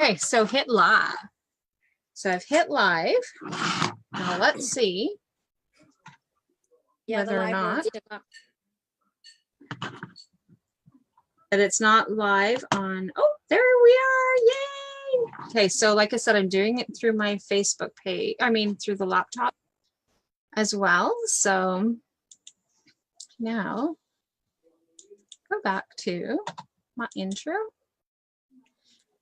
Okay, so hit live. So I've hit live. Now let's see whether or not that it's not live on. Oh, there we are. Yay. Okay, so like I said, I'm doing it through my Facebook page. I mean, through the laptop as well. So now go back to my intro.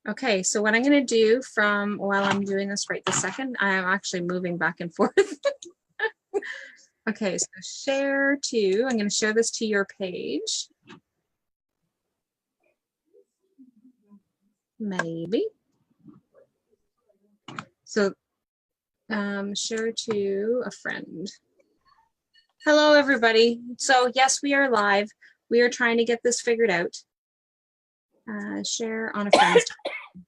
Okay, so what I'm going to do from while I'm doing this right this second, I am actually moving back and forth. Okay, so share to, I'm going to share this to your page. Maybe. So share to a friend. Hello, everybody. So yes, we are live. We are trying to get this figured out. Share on a friend's time.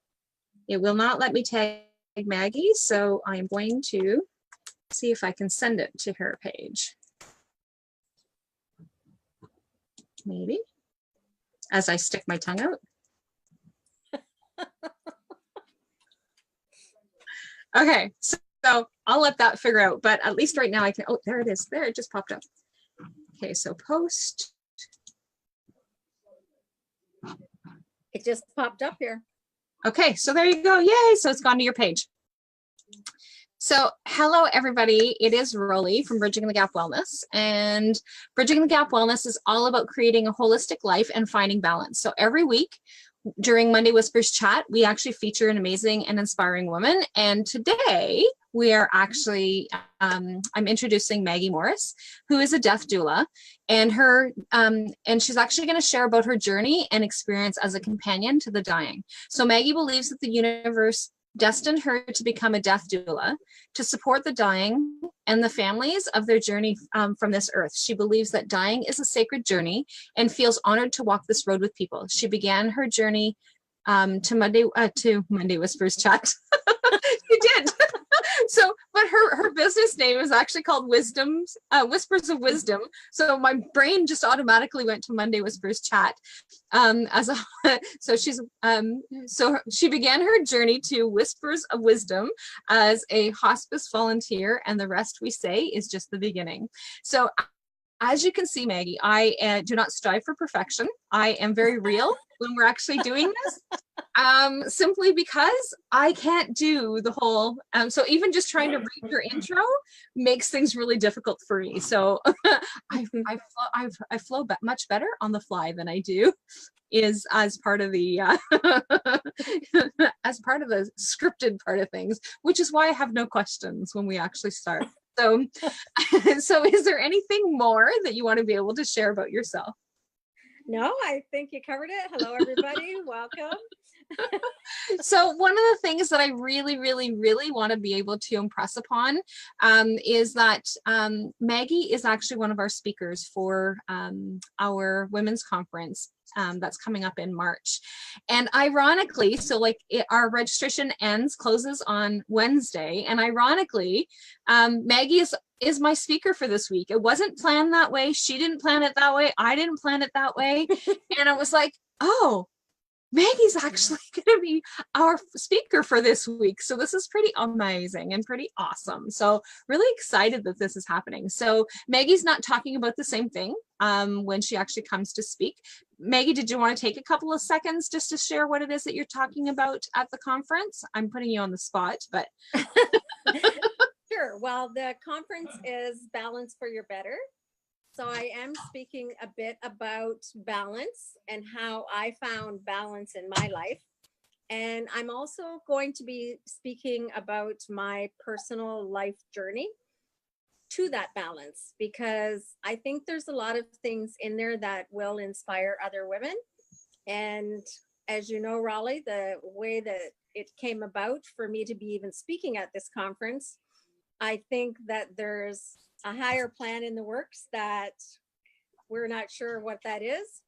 It will not let me tag Maggie, so I'm going to see if I can send it to her page. Maybe. As I stick my tongue out. Okay, so I'll let that figure out, but at least right now I can, oh, there it is. There, it just popped up. Okay, so post. It just popped up here. Okay, so there you go. Yay, so it's gone to your page. So hello, everybody. It is Rollie from Bridging the Gap Wellness. And Bridging the Gap Wellness is all about creating a holistic life and finding balance. So every week during Monday Whispers Chat, we actually feature an amazing and inspiring woman. And today we are actually, I'm introducing Maggie Morris, who is a death doula. And she's actually going to share about her journey and experience as a companion to the dying. So Maggie believes that the universe destined her to become a death doula to support the dying and the families of their journey from this earth. She believes that dying is a sacred journey and feels honored to walk this road with people. She began her journey to Monday Whispers Chat. She did. So, but her business name is actually called Whispers of Wisdom. So my brain just automatically went to Monday Whispers Chat. So she began her journey to Whispers of Wisdom as a hospice volunteer, and the rest we say is just the beginning. So as you can see, Maggie, I do not strive for perfection. I am very real when we're actually doing this, simply because I can't do the whole, so even just trying to read your intro makes things really difficult for me. So I flow much better on the fly than I do is as part of the as part of the scripted part of things, which is why I have no questions when we actually start. So, so is there anything more that you want to be able to share about yourself? No, I think you covered it. Hello, everybody. Welcome. So one of the things that I really, really, really want to be able to impress upon is that Maggie is actually one of our speakers for our women's conference that's coming up in March. And ironically, so like our registration closes on Wednesday. And ironically, Maggie is my speaker for this week. It wasn't planned that way. She didn't plan it that way. I didn't plan it that way. And I was like, oh, Maggie's actually going to be our speaker for this week. So this is pretty amazing and pretty awesome. So really excited that this is happening. So Maggie's not talking about the same thing when she actually comes to speak. Maggie, did you want to take a couple of seconds just to share what it is that you're talking about at the conference? I'm putting you on the spot, but. Sure. Well, the conference is Balance for Your Better. So I am speaking a bit about balance and how I found balance in my life. And I'm also going to be speaking about my personal life journey to that balance, because I think there's a lot of things in there that will inspire other women. And as you know, Rollie, the way that it came about for me to be even speaking at this conference, I think that there's a higher plan in the works that we're not sure what that is.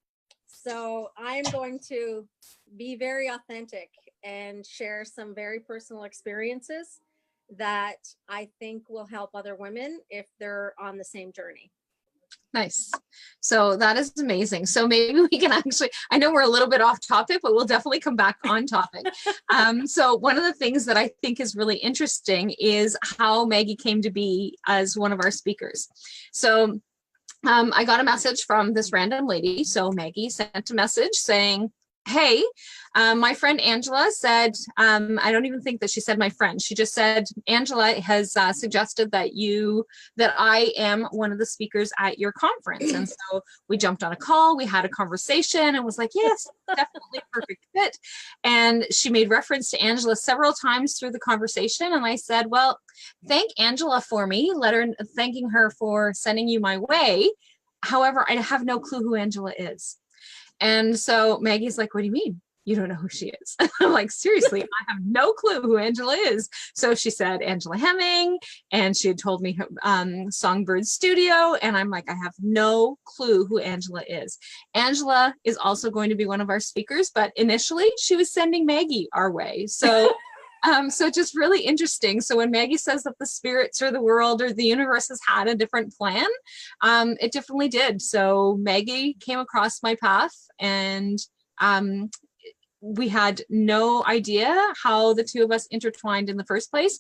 So I'm going to be very authentic and share some very personal experiences that I think will help other women if they're on the same journey. Nice. So that is amazing. So maybe we can actually, I know we're a little bit off topic, but we'll definitely come back on topic. So one of the things that I think is really interesting is how Maggie came to be as one of our speakers. So I got a message from this random lady. So Maggie sent a message saying, hey, my friend Angela said, I don't even think that she said my friend. She just said, Angela has suggested that I am one of the speakers at your conference. And so we jumped on a call, we had a conversation and was like, yes, definitely a perfect fit. And she made reference to Angela several times through the conversation. And I said, well, thank Angela for me, thanking her for sending you my way. However, I have no clue who Angela is. And so Maggie's like, what do you mean? You don't know who she is? I'm like, seriously, I have no clue who Angela is. So she said Angela Hemming, and she had told me Songbird Studio. And I'm like, I have no clue who Angela is. Angela is also going to be one of our speakers, but initially she was sending Maggie our way. So so just really interesting. So when Maggie says that the spirits or the world or the universe has had a different plan, it definitely did. So Maggie came across my path, and we had no idea how the two of us intertwined in the first place.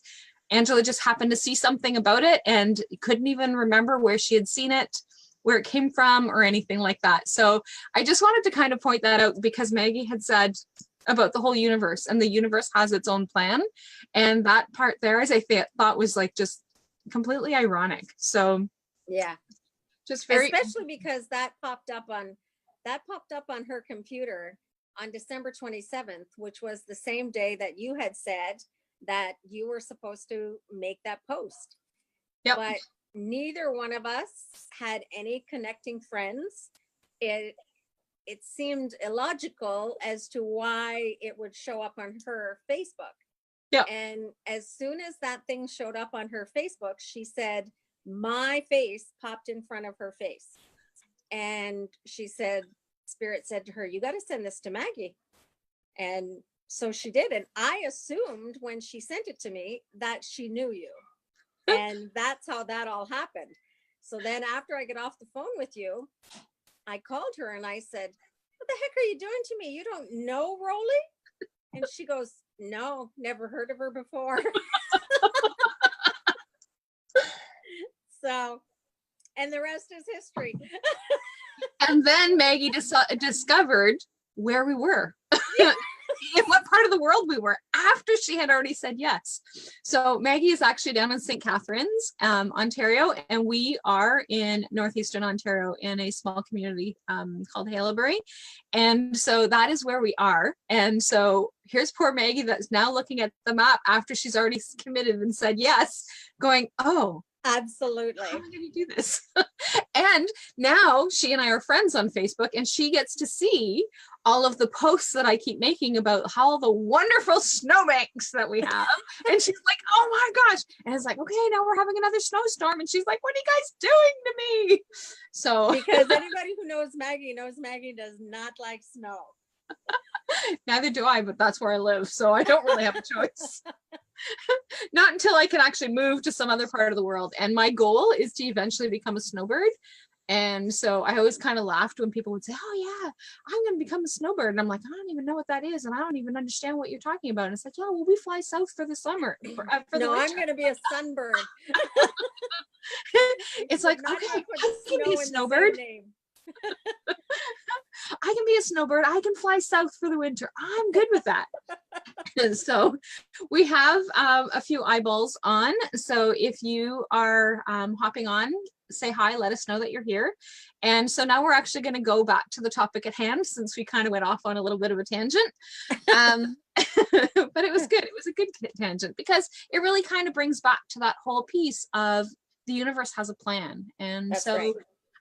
Angela just happened to see something about it and couldn't even remember where she had seen it, where it came from, or anything like that. So I just wanted to kind of point that out, because Maggie had said about the whole universe, and the universe has its own plan. And that part there, as I thought, was like just completely ironic. So yeah, just very, especially because that popped up on her computer on December 27th, which was the same day that you had said that you were supposed to make that post. Yep. But neither one of us had any connecting friends. It seemed illogical as to why it would show up on her Facebook. Yeah. And as soon as that thing showed up on her Facebook, she said, my face popped in front of her face. And she said, Spirit said to her, you got to send this to Maggie. And so she did. And I assumed when she sent it to me that she knew you. And that's how that all happened. So then after I get off the phone with you, I called her and I said, what the heck are you doing to me? You don't know Rollie? And she goes, no, never heard of her before. So, and the rest is history. And then Maggie discovered where we were. In what part of the world we were, after she had already said yes. So Maggie is actually down in St. Catharines, Ontario, and we are in northeastern Ontario in a small community called Haileybury. And so that is where we are. And so here's poor Maggie that's now looking at the map after she's already committed and said yes, going, oh, absolutely. How am I going to do this? And now she and I are friends on Facebook, and she gets to see all of the posts that I keep making about all the wonderful snowbanks that we have. And she's like, oh my gosh. And it's like, okay, now we're having another snowstorm. And she's like, what are you guys doing to me? So because anybody who knows Maggie does not like snow. Neither do I, but that's where I live. So I don't really have a choice. Not until I can actually move to some other part of the world. And my goal is to eventually become a snowbird. And so I always kind of laughed when people would say, oh yeah, I'm going to become a snowbird. And I'm like, I don't even know what that is. And I don't even understand what you're talking about. And it's like, yeah, well, we fly south for the summer. No, I'm going to be a sunbird. It's like, okay, I can be a snowbird. I can be a snowbird. I can fly south for the winter. I'm good with that. So we have a few eyeballs on. So if you are hopping on, say hi, let us know that you're here. And so now we're actually going to go back to the topic at hand, since we kind of went off on a little bit of a tangent. But it was good. It was a good tangent, because it really kind of brings back to that whole piece of the universe has a plan. And that's so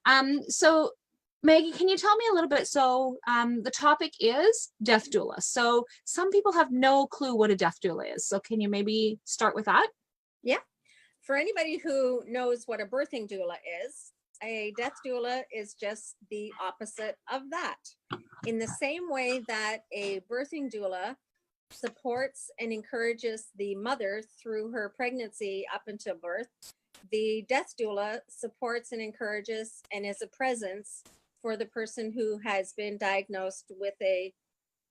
right. So Maggie, can you tell me a little bit? So the topic is death doula. So some people have no clue what a death doula is. So can you maybe start with that? Yeah. For anybody who knows what a birthing doula is, a death doula is just the opposite of that. In the same way that a birthing doula supports and encourages the mother through her pregnancy up until birth, the death doula supports and encourages and is a presence for the person who has been diagnosed with a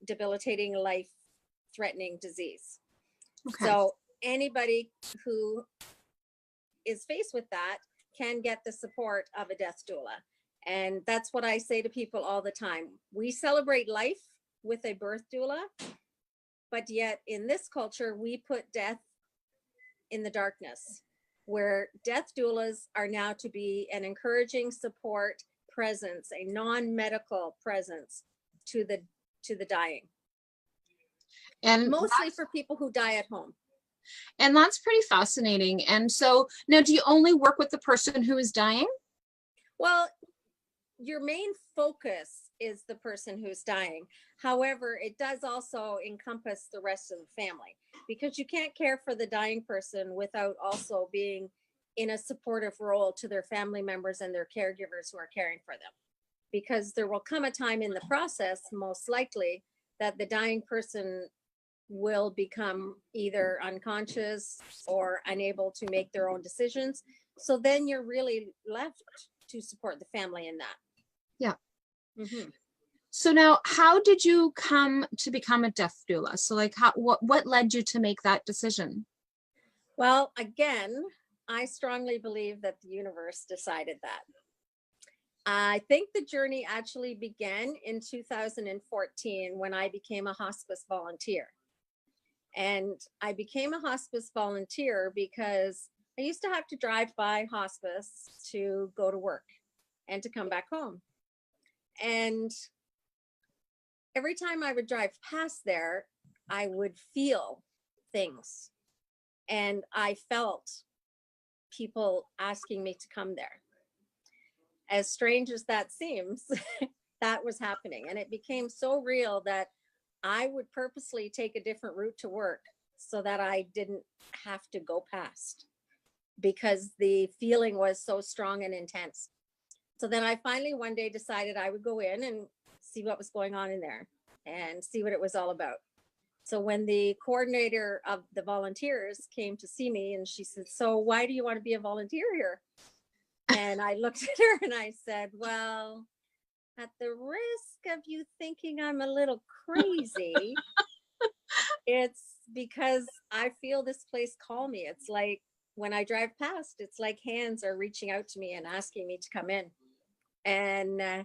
debilitating, life-threatening disease. Okay. So anybody who is faced with that can get the support of a death doula. And that's what I say to people all the time. We celebrate life with a birth doula, but yet in this culture, we put death in the darkness, where death doulas are now to be an encouraging support presence, a non-medical presence to the dying. And mostly for people who die at home. And that's pretty fascinating. And so now, do you only work with the person who is dying? Well, your main focus is the person who's dying. However, it does also encompass the rest of the family, because you can't care for the dying person without also being in a supportive role to their family members and their caregivers who are caring for them. Because there will come a time in the process, most likely, that the dying person will become either unconscious or unable to make their own decisions. So then you're really left to support the family in that. Yeah. Mm-hmm. So now, how did you come to become a death doula? So like, what led you to make that decision? Well, again, I strongly believe that the universe decided that. I think the journey actually began in 2014 when I became a hospice volunteer. And I became a hospice volunteer because I used to have to drive by hospice to go to work and to come back home. And every time I would drive past there, I would feel things. And I felt people asking me to come there. As strange as that seems, that was happening. And it became so real that I would purposely take a different route to work so that I didn't have to go past, because the feeling was so strong and intense. So then I finally one day decided I would go in and see what was going on in there and see what it was all about. So when the coordinator of the volunteers came to see me, and she said, "So why do you want to be a volunteer here?" And I looked at her and I said, "Well, at the risk of you thinking I'm a little crazy, it's because I feel this place call me. It's like when I drive past, it's like hands are reaching out to me and asking me to come in." And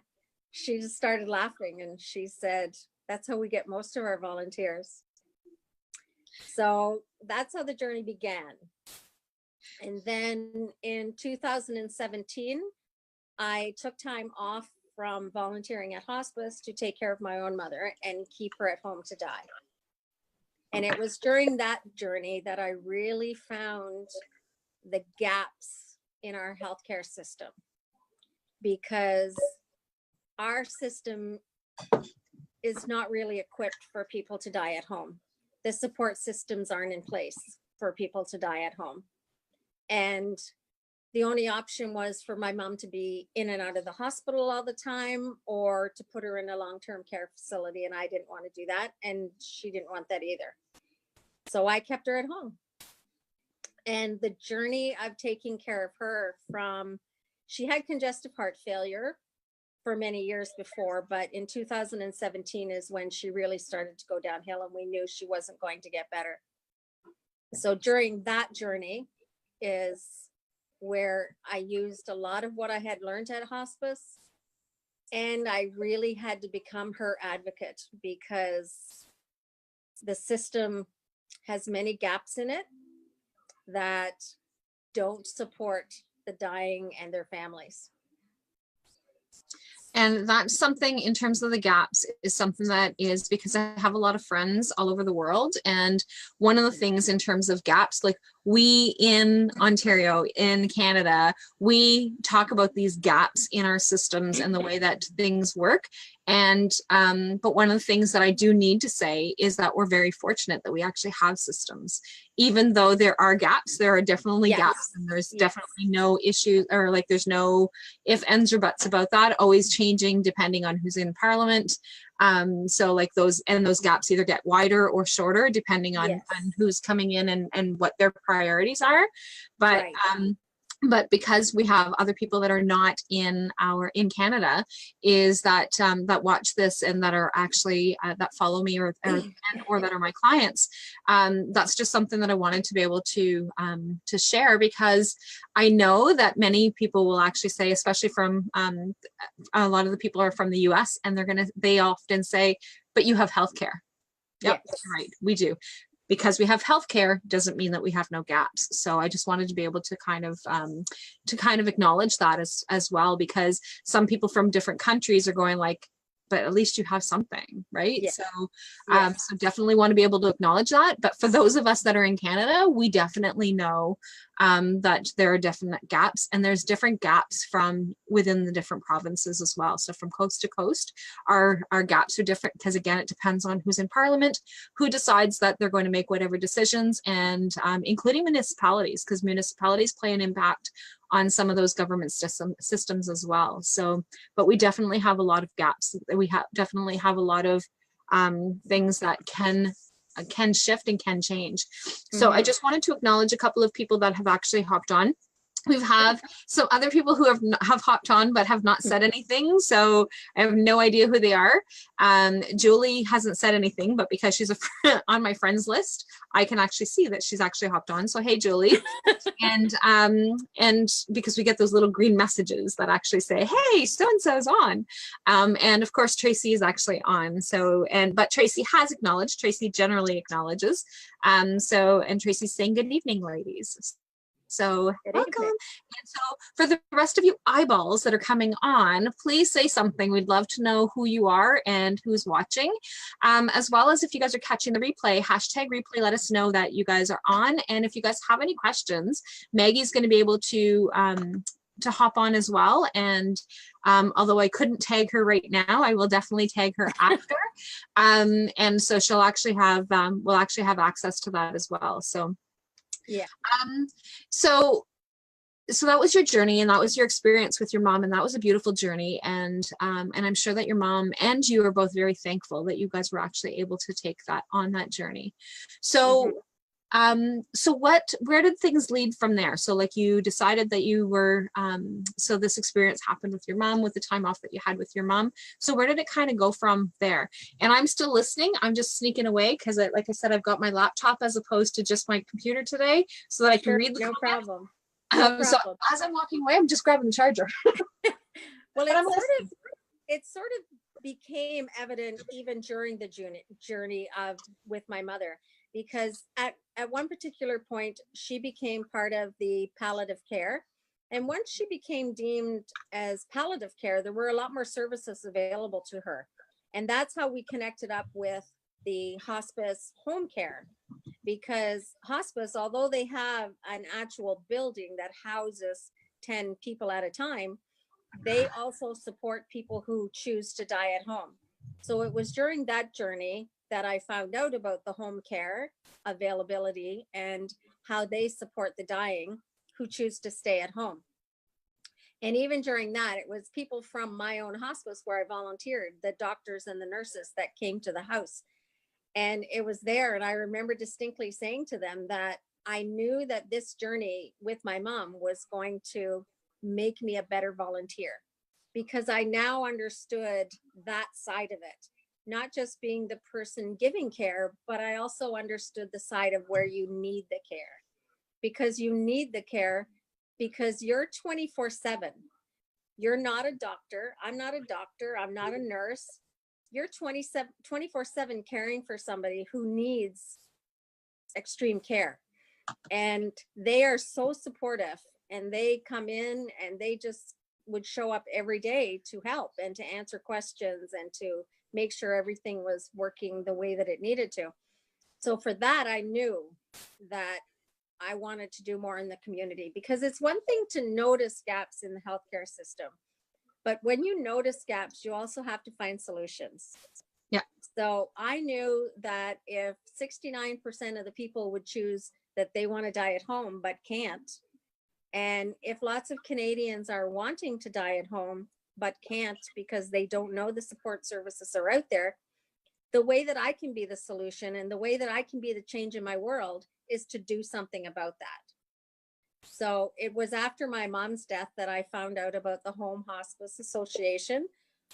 she just started laughing and she said, "That's how we get most of our volunteers." So that's how the journey began. And then in 2017, I took time off from volunteering at hospice to take care of my own mother and keep her at home to die. And it was during that journey that I really found the gaps in our healthcare system, because our system is not really equipped for people to die at home. The support systems aren't in place for people to die at home. And the only option was for my mom to be in and out of the hospital all the time, or to put her in a long-term care facility. And I didn't want to do that. And she didn't want that either. So I kept her at home. And the journey of taking care of her from, she had congestive heart failure for many years before, but in 2017 is when she really started to go downhill, and we knew she wasn't going to get better. So during that journey is where I used a lot of what I had learned at hospice, and I really had to become her advocate, because the system has many gaps in it that don't support the dying and their families. And that's something, in terms of the gaps, is something that is, because I have a lot of friends all over the world. And one of the things in terms of gaps, like we in Ontario, in Canada, we talk about these gaps in our systems and the way that things work. And but one of the things that I do need to say is that we're very fortunate that we actually have systems. Even though there are gaps, there are definitely gaps, and there's definitely no issue, or like there's no if, ands, or buts about that, always changing depending on who's in Parliament. So like those gaps either get wider or shorter depending on who's coming in and what their priorities are. But but because we have other people that are not in Canada, is that that watch this and that are actually that follow me or that are my clients, that's just something that I wanted to be able to share, because I know that many people will actually say, especially from a lot of the people are from the US, and they often say, but you have healthcare. Yep, Yes. right, we do. Because we have healthcare doesn't mean that we have no gaps. So I just wanted to be able to kind of acknowledge that as well, because some people from different countries are going like, but at least you have something, right? Yes. So, Yes. so definitely want to be able to acknowledge that. But for those of us that are in Canada, we definitely know that there are definite gaps, and there's different gaps from within the different provinces as well. So from coast to coast, our gaps are different, because again, it depends on who's in Parliament, who decides that they're going to make whatever decisions, and including municipalities, because municipalities play an impact on some of those government systems as well. So, but we definitely have a lot of gaps. We definitely have a lot of things that can shift and can change. So I just wanted to acknowledge a couple of people that have actually hopped on. We've have some other people who have hopped on but have not said anything, so I have no idea who they are. Julie hasn't said anything, but because she's on my friends list, I can actually see that she's actually hopped on. So hey, Julie. and because we get those little green messages that actually say, hey, so and so's on. And of course Tracy is actually on. So but Tracy has acknowledged. Tracy generally acknowledges. And Tracy's saying good evening, ladies. So welcome. And so for the rest of you eyeballs that are coming on, please say something. We'd love to know who you are and who's watching, as well as if you guys are catching the replay, #replay, let us know that you guys are on. And if you guys have any questions, Maggie's going to be able to hop on as well. And although I couldn't tag her right now, I will definitely tag her after. And so she'll actually have, we'll actually have access to that as well. So yeah. So that was your journey, and that was your experience with your mom, and that was a beautiful journey. And I'm sure that your mom and you are both very thankful that you guys were actually able to take that on that journey. So, where did things lead from there? So like you decided that you were, so this experience happened with your mom, with the time off that you had with your mom. So where did it kind of go from there? And I'm still listening. I'm just sneaking away because like I said, I've got my laptop as opposed to just my computer today, so that I can read the No comments. problem. So as I'm walking away, I'm just grabbing the charger. Well, it sort of became evident even during the journey with my mother, because at one particular point, she became part of the palliative care. And once she became deemed as palliative care, there were a lot more services available to her. And that's how we connected up with the hospice home care, because hospice, although they have an actual building that houses 10 people at a time, they also support people who choose to die at home. So it was during that journey that I found out about the home care availability and how they support the dying who choose to stay at home. And even during that, it was people from my own hospice where I volunteered, the doctors and the nurses that came to the house. And it was there. And I remember distinctly saying to them that I knew that this journey with my mom was going to make me a better volunteer, because I now understood that side of it, not just being the person giving care, but I also understood the side of where you need the care, because you need the care because you're 24/7. You're not a doctor. I'm not a doctor. I'm not a nurse. You're 24/7 caring for somebody who needs extreme care. And they are so supportive, and they come in and they just would show up every day to help and to answer questions and to make sure everything was working the way that it needed to. So for that, I knew that I wanted to do more in the community, because it's one thing to notice gaps in the healthcare system, but when you notice gaps, you also have to find solutions. Yeah. So I knew that if 69% of the people would choose that they want to die at home but can't, and if lots of Canadians are wanting to die at home but can't because they don't know the support services are out there, the way that I can be the solution and the way that I can be the change in my world is to do something about that. So it was after my mom's death that I found out about the Home Hospice Association,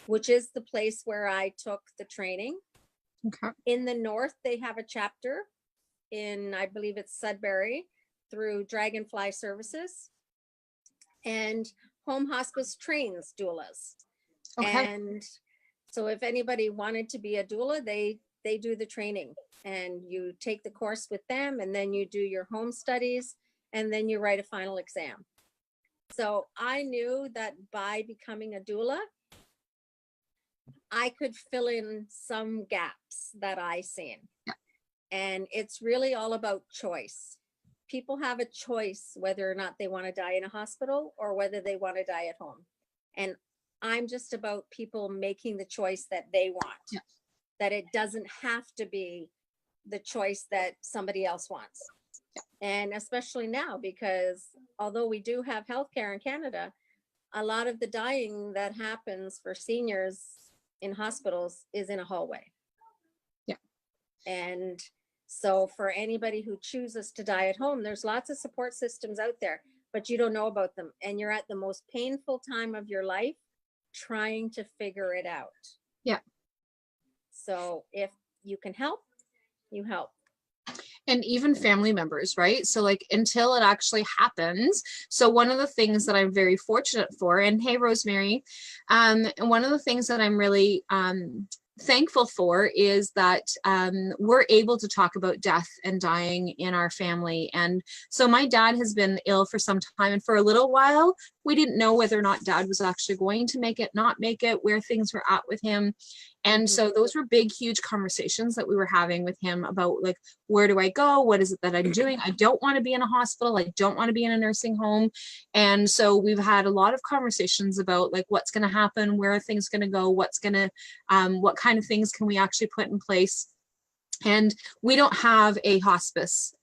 which is the place where I took the training. Okay. In the north, they have a chapter in, I believe it's Sudbury, through Dragonfly Services. And Home Hospice trains doulas. Okay. And so if anybody wanted to be a doula, they do the training, and you take the course with them, and then you do your home studies, and then you write a final exam. So I knew that by becoming a doula, I could fill in some gaps that I seen. Yeah. And it's really all about choice. People have a choice whether or not they want to die in a hospital or whether they want to die at home. And I'm just about people making the choice that they want. Yeah. That it doesn't have to be the choice that somebody else wants. Yeah. And especially now, because although we do have healthcare in Canada, a lot of the dying that happens for seniors in hospitals is in a hallway. Yeah. And so for anybody who chooses to die at home, there's lots of support systems out there, but you don't know about them. And you're at the most painful time of your life trying to figure it out. Yeah. So if you can help, you help. And even family members, right? So like until it actually happens. So one of the things that I'm very fortunate for, and hey, Rosemary, and one of the things that I'm really thankful for is that we're able to talk about death and dying in our family. And so my dad has been ill for some time, and for a little while, we didn't know whether or not dad was actually going to make it, not make it, where things were at with him. And so those were big, huge conversations that we were having with him about like, where do I go? What is it that I'm doing? I don't want to be in a hospital. I don't want to be in a nursing home. And so we've had a lot of conversations about like, what's going to happen? Where are things going to go? What's going to, what kind of things can we actually put in place? And we don't have a hospice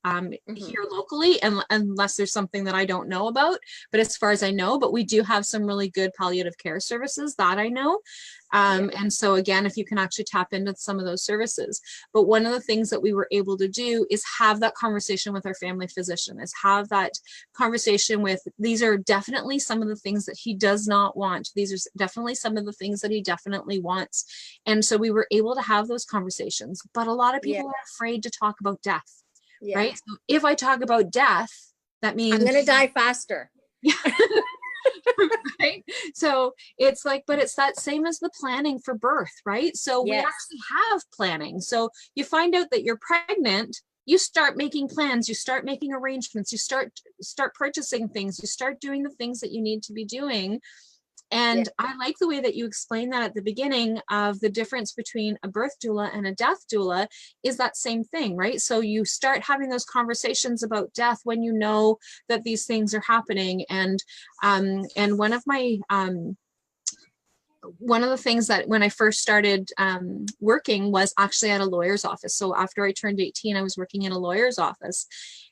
here locally, unless there's something that I don't know about. But as far as I know, but we do have some really good palliative care services that I know. And so again, if you can actually tap into some of those services. But one of the things that we were able to do is have that conversation with our family physician, is have that conversation with, these are definitely some of the things that he does not want. These are definitely some of the things that he definitely wants. And so we were able to have those conversations, but a lot of people are afraid to talk about death, right? So if I talk about death, that means I'm going to die faster. Yeah. Right. So it's like, but it's that same as the planning for birth, right? So we actually have planning. So you find out that you're pregnant, you start making plans, you start making arrangements, you start purchasing things, you start doing the things that you need to be doing. And I like the way that you explained that at the beginning of the difference between a birth doula and a death doula is that same thing, right? So you start having those conversations about death when you know that these things are happening. And one of my, one of the things that when I first started working was actually at a lawyer's office. So after I turned 18, I was working in a lawyer's office.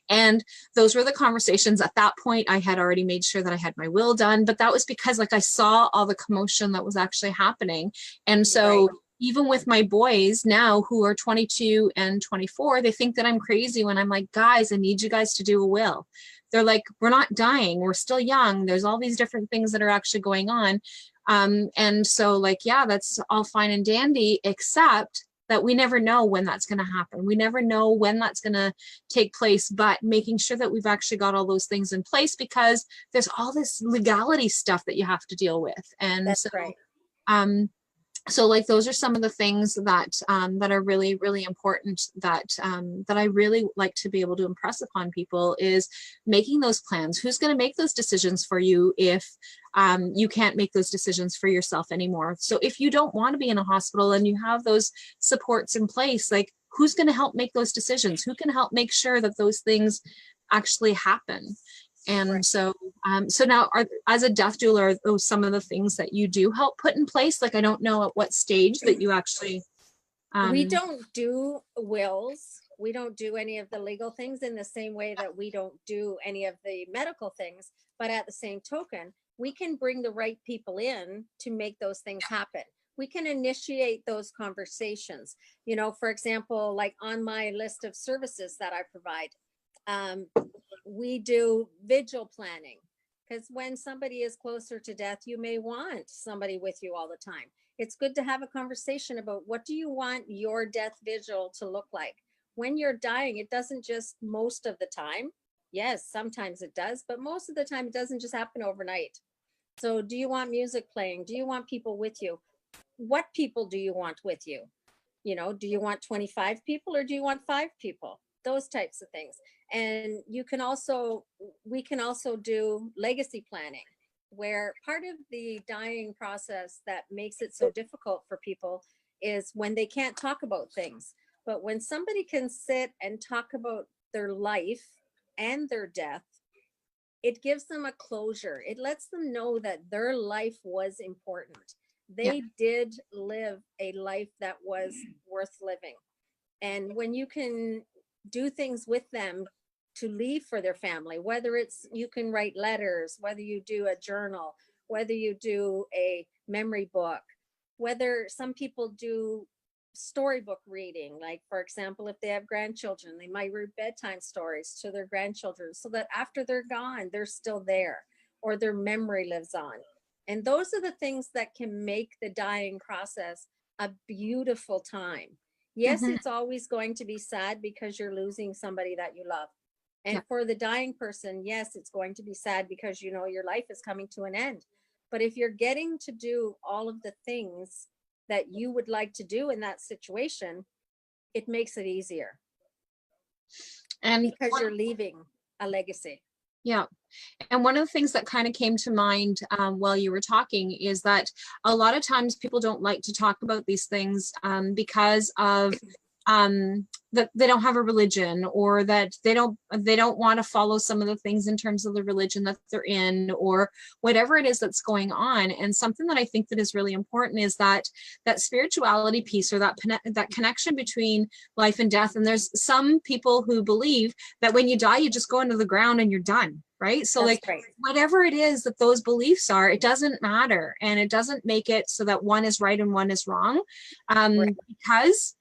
And those were the conversations. At that point, I had already made sure that I had my will done, but that was because like I saw all the commotion that was actually happening. And so even with my boys now who are 22 and 24, they think that I'm crazy when I'm like, guys, I need you guys to do a will. They're like, we're not dying. We're still young. There's all these different things that are actually going on. And so like, yeah, that's all fine and dandy, except that we never know when that's going to happen. We never know when that's going to take place, but making sure that we've actually got all those things in place, because there's all this legality stuff that you have to deal with. And that's right. So like those are some of the things that that are really, really important that that I really like to be able to impress upon people is making those plans. Who's going to make those decisions for you if you can't make those decisions for yourself anymore? So if you don't want to be in a hospital and you have those supports in place, like who's going to help make those decisions? Who can help make sure that those things actually happen? And so, so now as a death doula, are those some of the things that you do help put in place? Like, I don't know at what stage that you actually. We don't do wills. We don't do any of the legal things in the same way that we don't do any of the medical things. But at the same token, we can bring the right people in to make those things happen. We can initiate those conversations. You know, for example, like on my list of services that I provide, we do vigil planning, because when somebody is closer to death, you may want somebody with you all the time. It's good to have a conversation about what do you want your death vigil to look like. When you're dying, it doesn't just, most of the time, yes, sometimes it does, but most of the time it doesn't just happen overnight. So do you want music playing? Do you want people with you? What people do you want with you? You know, do you want 25 people or do you want 5 people? Those types of things. And we can also do legacy planning, where part of the dying process that makes it so difficult for people is when they can't talk about things. But when somebody can sit and talk about their life and their death, it gives them a closure. It lets them know that their life was important. They did live a life that was worth living. And when you can do things with them to leave for their family, whether it's you can write letters, whether you do a journal, whether you do a memory book, whether some people do storybook reading, like for example, if they have grandchildren, they might read bedtime stories to their grandchildren so that after they're gone, they're still there, or their memory lives on. And those are the things that can make the dying process a beautiful time. Yes, it's always going to be sad because you're losing somebody that you love. And for the dying person, yes, it's going to be sad because you know your life is coming to an end. But if you're getting to do all of the things that you would like to do in that situation, it makes it easier. And because you're leaving a legacy. Yeah. And one of the things that kind of came to mind while you were talking is that a lot of times people don't like to talk about these things because of that they don't have a religion, or that they don't want to follow some of the things in terms of the religion that they're in, or whatever it is that's going on. And something that I think that is really important is that spirituality piece, or that connection between life and death. And there's some people who believe that when you die, you just go into the ground and you're done. Right. So that's like right. Whatever it is that those beliefs are, it doesn't matter. And it doesn't make it so that one is right and one is wrong. Right. Because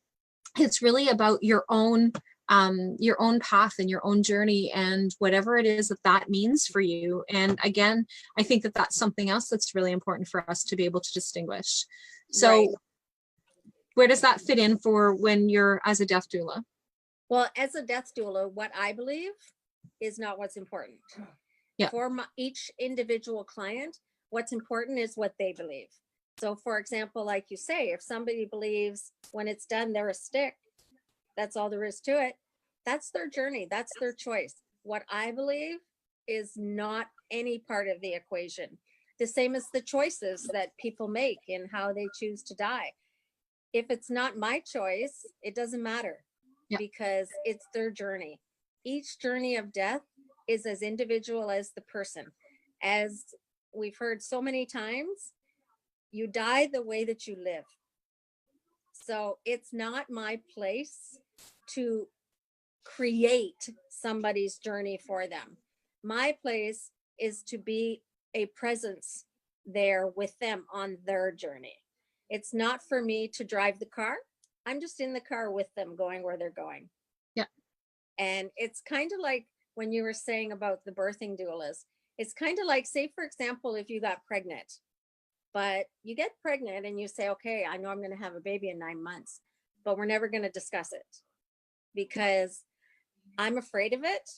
it's really about your own path and your own journey and whatever it is that means for you. And again, I think that that's something else that's really important for us to be able to distinguish. So right. Where does that fit in for when you're as a death doula? Well, as a death doula, what I believe is not what's important. Yeah. For each individual client, what's important is what they believe. So for example, like you say, if somebody believes when it's done, they're a stick, that's all there is to it. That's their journey. That's their choice. What I believe is not any part of the equation. The same as the choices that people make in how they choose to die. If it's not my choice, it doesn't matter because it's their journey. Each journey of death is as individual as the person. As we've heard so many times, you die the way that you live. So it's not my place to create somebody's journey for them. My place is to be a presence there with them on their journey. It's not for me to drive the car. I'm just in the car with them going where they're going. Yeah. And it's kind of like when you were saying about the birthing doulas, it's kind of like, say, for example, if you got pregnant, but you get pregnant and you say, okay, I know I'm going to have a baby in 9 months, but we're never going to discuss it because I'm afraid of it.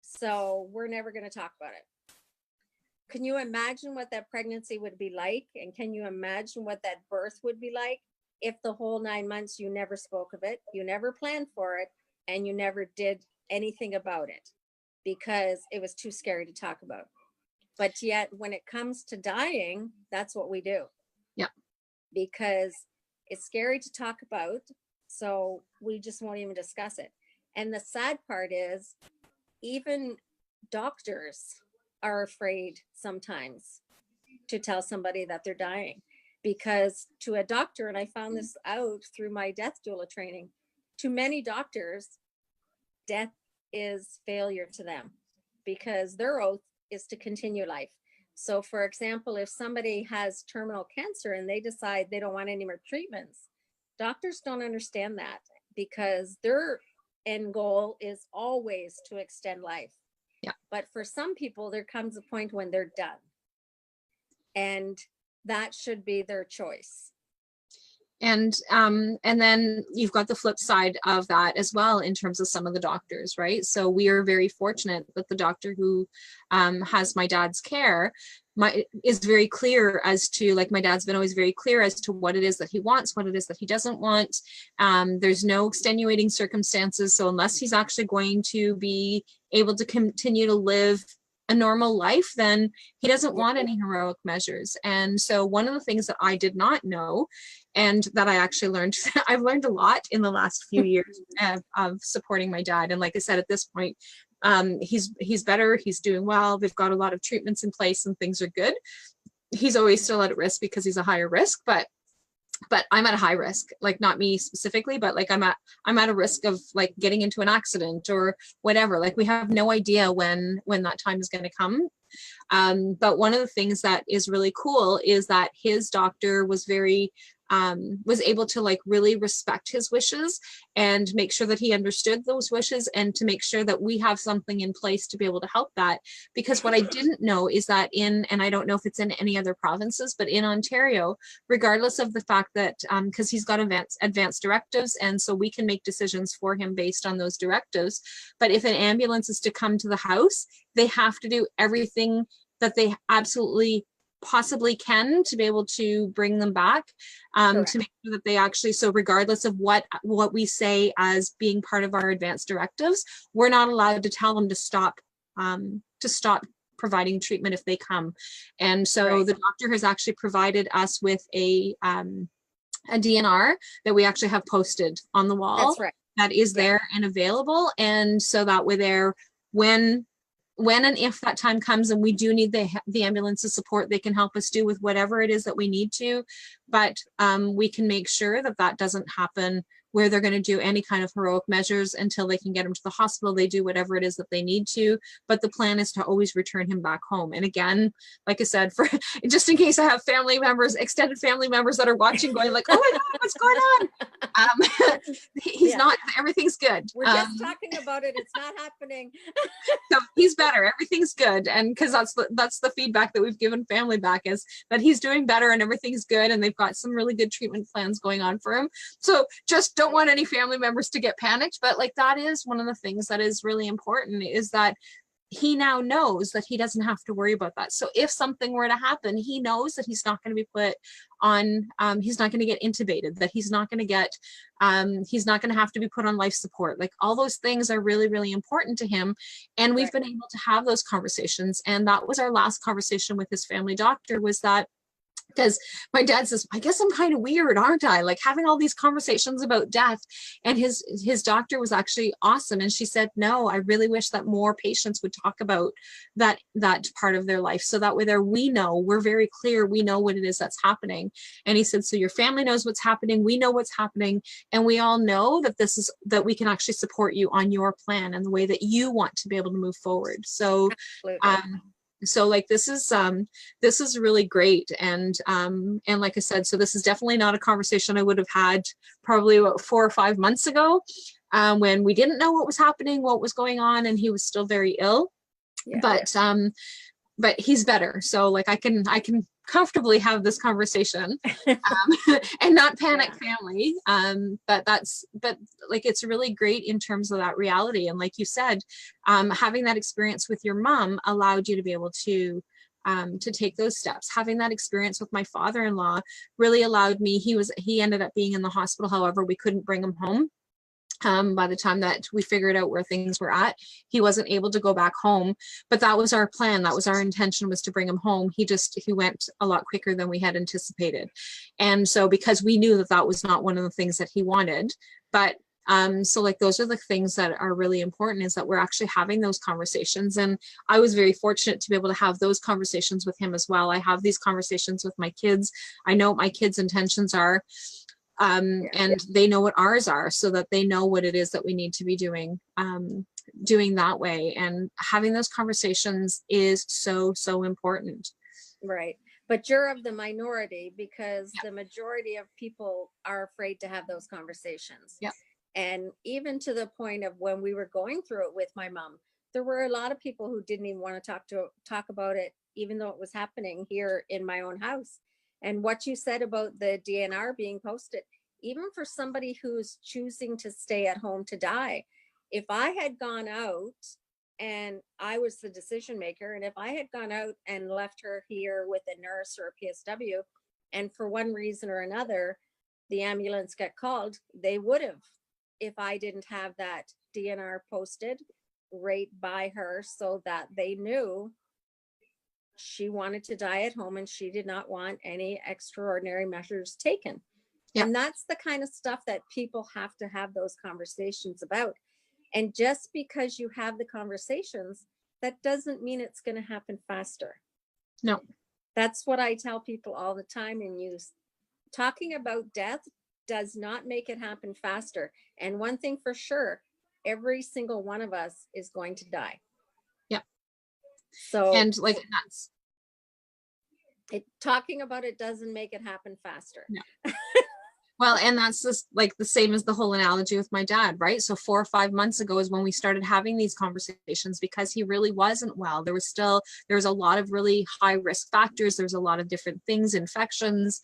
So we're never going to talk about it. Can you imagine what that pregnancy would be like? And can you imagine what that birth would be like if the whole 9 months you never spoke of it, you never planned for it, and you never did anything about it because it was too scary to talk about? But yet when it comes to dying, that's what we do. Yeah. Because it's scary to talk about. So we just won't even discuss it. And the sad part is even doctors are afraid sometimes to tell somebody that they're dying, because to a doctor, and I found this out through my death doula training, to many doctors, death is failure to them because their oath is to continue life. So for example, if somebody has terminal cancer and they decide they don't want any more treatments, doctors don't understand that because their end goal is always to extend life. Yeah. But for some people, there comes a point when they're done. And that should be their choice. And then you've got the flip side of that as well in terms of some of the doctors, right? So we are very fortunate that the doctor who has my dad's care is very clear as to, like, my dad's been always very clear as to what it is that he wants, what it is that he doesn't want. There's no extenuating circumstances. So unless he's actually going to be able to continue to live a normal life, then he doesn't want any heroic measures. And so one of the things that I did not know, and that I actually learned, I've learned a lot in the last few years of supporting my dad. And like I said, at this point, he's better, he's doing well. They've got a lot of treatments in place and things are good. He's always still at risk because he's a higher risk, but I'm at a high risk, like not me specifically, but like I'm at a risk of like getting into an accident or whatever. Like we have no idea when that time is going to come. But one of the things that is really cool is that his doctor was able to like really respect his wishes and make sure that he understood those wishes, and to make sure that we have something in place to be able to help that. Because what I didn't know is that and I don't know if it's in any other provinces, but in Ontario, regardless of the fact that because he's got advanced directives, and so we can make decisions for him based on those directives. But if an ambulance is to come to the house, they have to do everything that they absolutely possibly can to be able to bring them back, to make sure that they actually, so regardless of what we say as being part of our advanced directives, we're not allowed to tell them to stop providing treatment if they come. And so the doctor has actually provided us with a DNR that we actually have posted on the wall. That's right. That is there and available. And so that way there, when and if that time comes and we do need the ambulance's support, they can help us do with whatever it is that we need to. But we can make sure that that doesn't happen where they're going to do any kind of heroic measures until they can get him to the hospital. They do whatever it is that they need to, but the plan is to always return him back home. And again, like I said, for just in case I have family members, extended family members that are watching going like, oh my God, what's going on? He's not, everything's good. We're just talking about it. It's not happening. So he's better. Everything's good. And because that's the feedback that we've given family back, is that he's doing better and everything's good. And they've got some really good treatment plans going on for him. So just don't want any family members to get panicked, but like that is one of the things that is really important, is that he now knows that he doesn't have to worry about that. So if something were to happen, he knows that he's not going to be put on, he's not going to get intubated, that he's not going to get, he's not going to have to be put on life support. Like all those things are really, really important to him. And we've been able to have those conversations. And that was our last conversation with his family doctor, was that, because my dad says, I guess I'm kind of weird, aren't I? Like having all these conversations about death. And his doctor was actually awesome. And she said, no, I really wish that more patients would talk about that part of their life. So that way there, we're very clear. We know what it is that's happening. And he said, so your family knows what's happening. We know what's happening. And we all know that that we can actually support you on your plan and the way that you want to be able to move forward. So, so like this is really great. And like I said, so this is definitely not a conversation I would have had probably about 4 or 5 months ago, when we didn't know what was happening, what was going on, and he was still very ill. But he's better. So like I can comfortably have this conversation and not panic family. But like, it's really great in terms of that reality. And like you said, having that experience with your mom allowed you to be able to take those steps. Having that experience with my father-in-law really allowed me, he ended up being in the hospital. However, we couldn't bring him home. By the time that we figured out where things were at, he wasn't able to go back home, but that was our plan. That was our intention, was to bring him home. He went a lot quicker than we had anticipated. And so because we knew that was not one of the things that he wanted, but so like those are the things that are really important, is that we're actually having those conversations. And I was very fortunate to be able to have those conversations with him as well. I have these conversations with my kids. I know what my kids' intentions are. And they know what ours are, so that they know what it is that we need to be doing that way. And having those conversations is so, so important. Right. But you're of the minority, because the majority of people are afraid to have those conversations. Yeah. And even to the point of when we were going through it with my mom, there were a lot of people who didn't even want to talk about it, even though it was happening here in my own house. And what you said about the DNR being posted, even for somebody who's choosing to stay at home to die, if I had gone out and I was the decision maker, and if I had gone out and left her here with a nurse or a PSW, and for one reason or another, the ambulance got called, they would have, if I didn't have that DNR posted right by her, so that they knew she wanted to die at home and she did not want any extraordinary measures taken. Yeah. And that's the kind of stuff that people have to have those conversations about. And just because you have the conversations, that doesn't mean it's going to happen faster. No. That's what I tell people all the time. And talking about death does not make it happen faster. And one thing for sure, every single one of us is going to die. Yeah. So, and like that's talking about it doesn't make it happen faster. No. Well, and that's just like the same as the whole analogy with my dad, right? So 4 or 5 months ago is when we started having these conversations, because he really wasn't well. There was a lot of really high risk factors. There's a lot of different things, infections.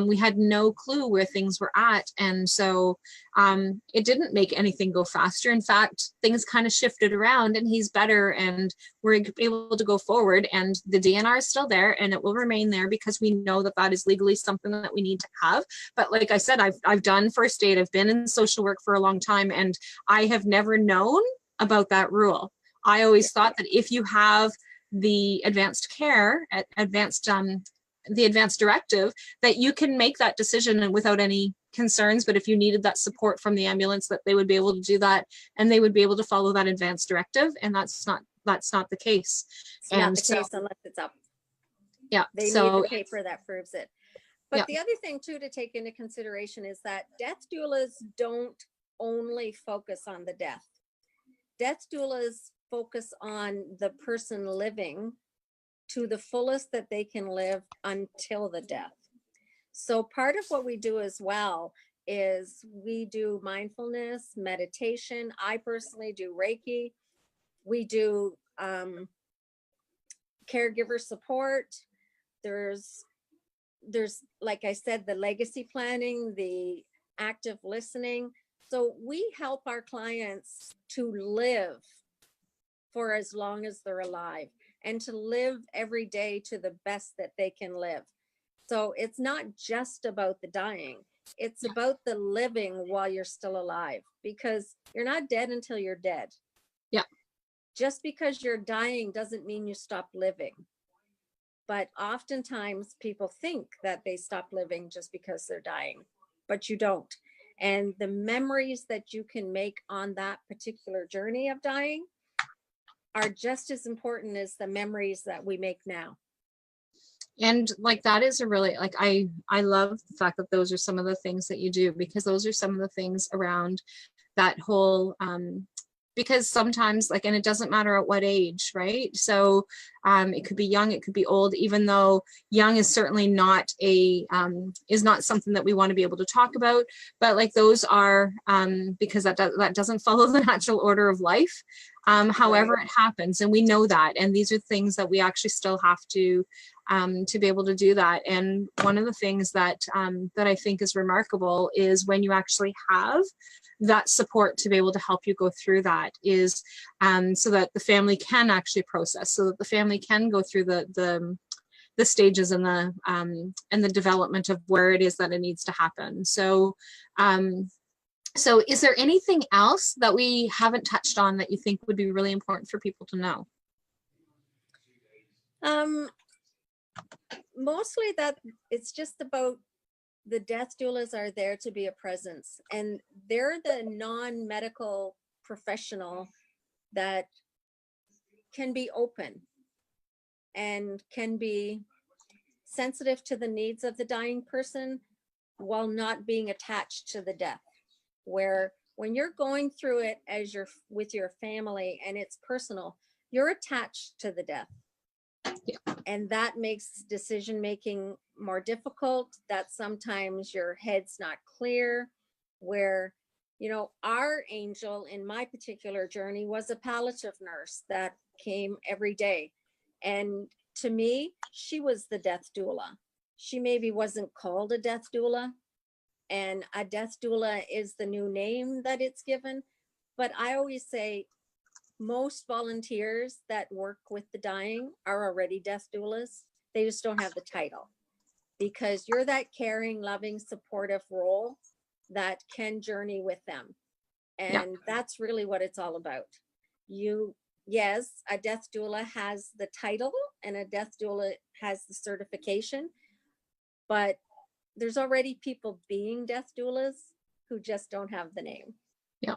We had no clue where things were at. And so it didn't make anything go faster. In fact, things kind of shifted around and he's better and we're able to go forward, and the DNR is still there and it will remain there because we know that that is legally something that we need to have. But like I said, I've done first aid, I've been in social work for a long time, and I have never known about that rule. I always thought that if you have the advanced care, the advanced directive, that you can make that decision and without any concerns. But if you needed that support from the ambulance, that they would be able to do that and they would be able to follow that advanced directive. And that's not the case. It's not the case unless it's up. Yeah. They need the paper that proves it. But the other thing too to take into consideration is that death doulas don't only focus on the death. Death doulas focus on the person living to the fullest that they can live until the death. So part of what we do as well is we do mindfulness, meditation. I personally do Reiki. We do caregiver support. There's, like I said, the legacy planning, the active listening. So we help our clients to live for as long as they're alive and to live every day to the best that they can live. So it's not just about the dying. It's about the living while you're still alive, because you're not dead until you're dead. Yeah. Just because you're dying doesn't mean you stop living. But oftentimes people think that they stop living just because they're dying, but you don't. And the memories that you can make on that particular journey of dying are just as important as the memories that we make now. And like that is a really, like I love the fact that those are some of the things that you do, because those are some of the things around that whole because sometimes, like, and it doesn't matter at what age, right? So it could be young, it could be old, even though young is certainly not is not something that we want to be able to talk about, but like those are because that doesn't follow the natural order of life. However, it happens, and we know that, and these are things that we actually still have to be able to do that. And one of the things that that I think is remarkable is when you actually have that support to be able to help you go through that, is so that the family can actually process, so that the family can go through the stages and the development of where it is that it needs to happen. So so is there anything else that we haven't touched on that you think would be really important for people to know? Mostly that it's just about the death doulas are there to be a presence, and they're the non-medical professional that can be open and can be sensitive to the needs of the dying person while not being attached to the death. Where when you're going through it as you're with your family and it's personal, you're attached to the death. Yeah. And that makes decision making more difficult. That sometimes your head's not clear, where You know, our angel in my particular journey was a palliative nurse that came every day. And to me, she was the death doula. She maybe wasn't called a death doula, and a death doula is the new name that it's given. But I always say most volunteers that work with the dying are already death doulas. They just don't have the title, because you're that caring, loving, supportive role that can journey with them. And that's really what it's all about. Yes, a death doula has the title and a death doula has the certification, but there's already people being death doulas who just don't have the name. Yeah.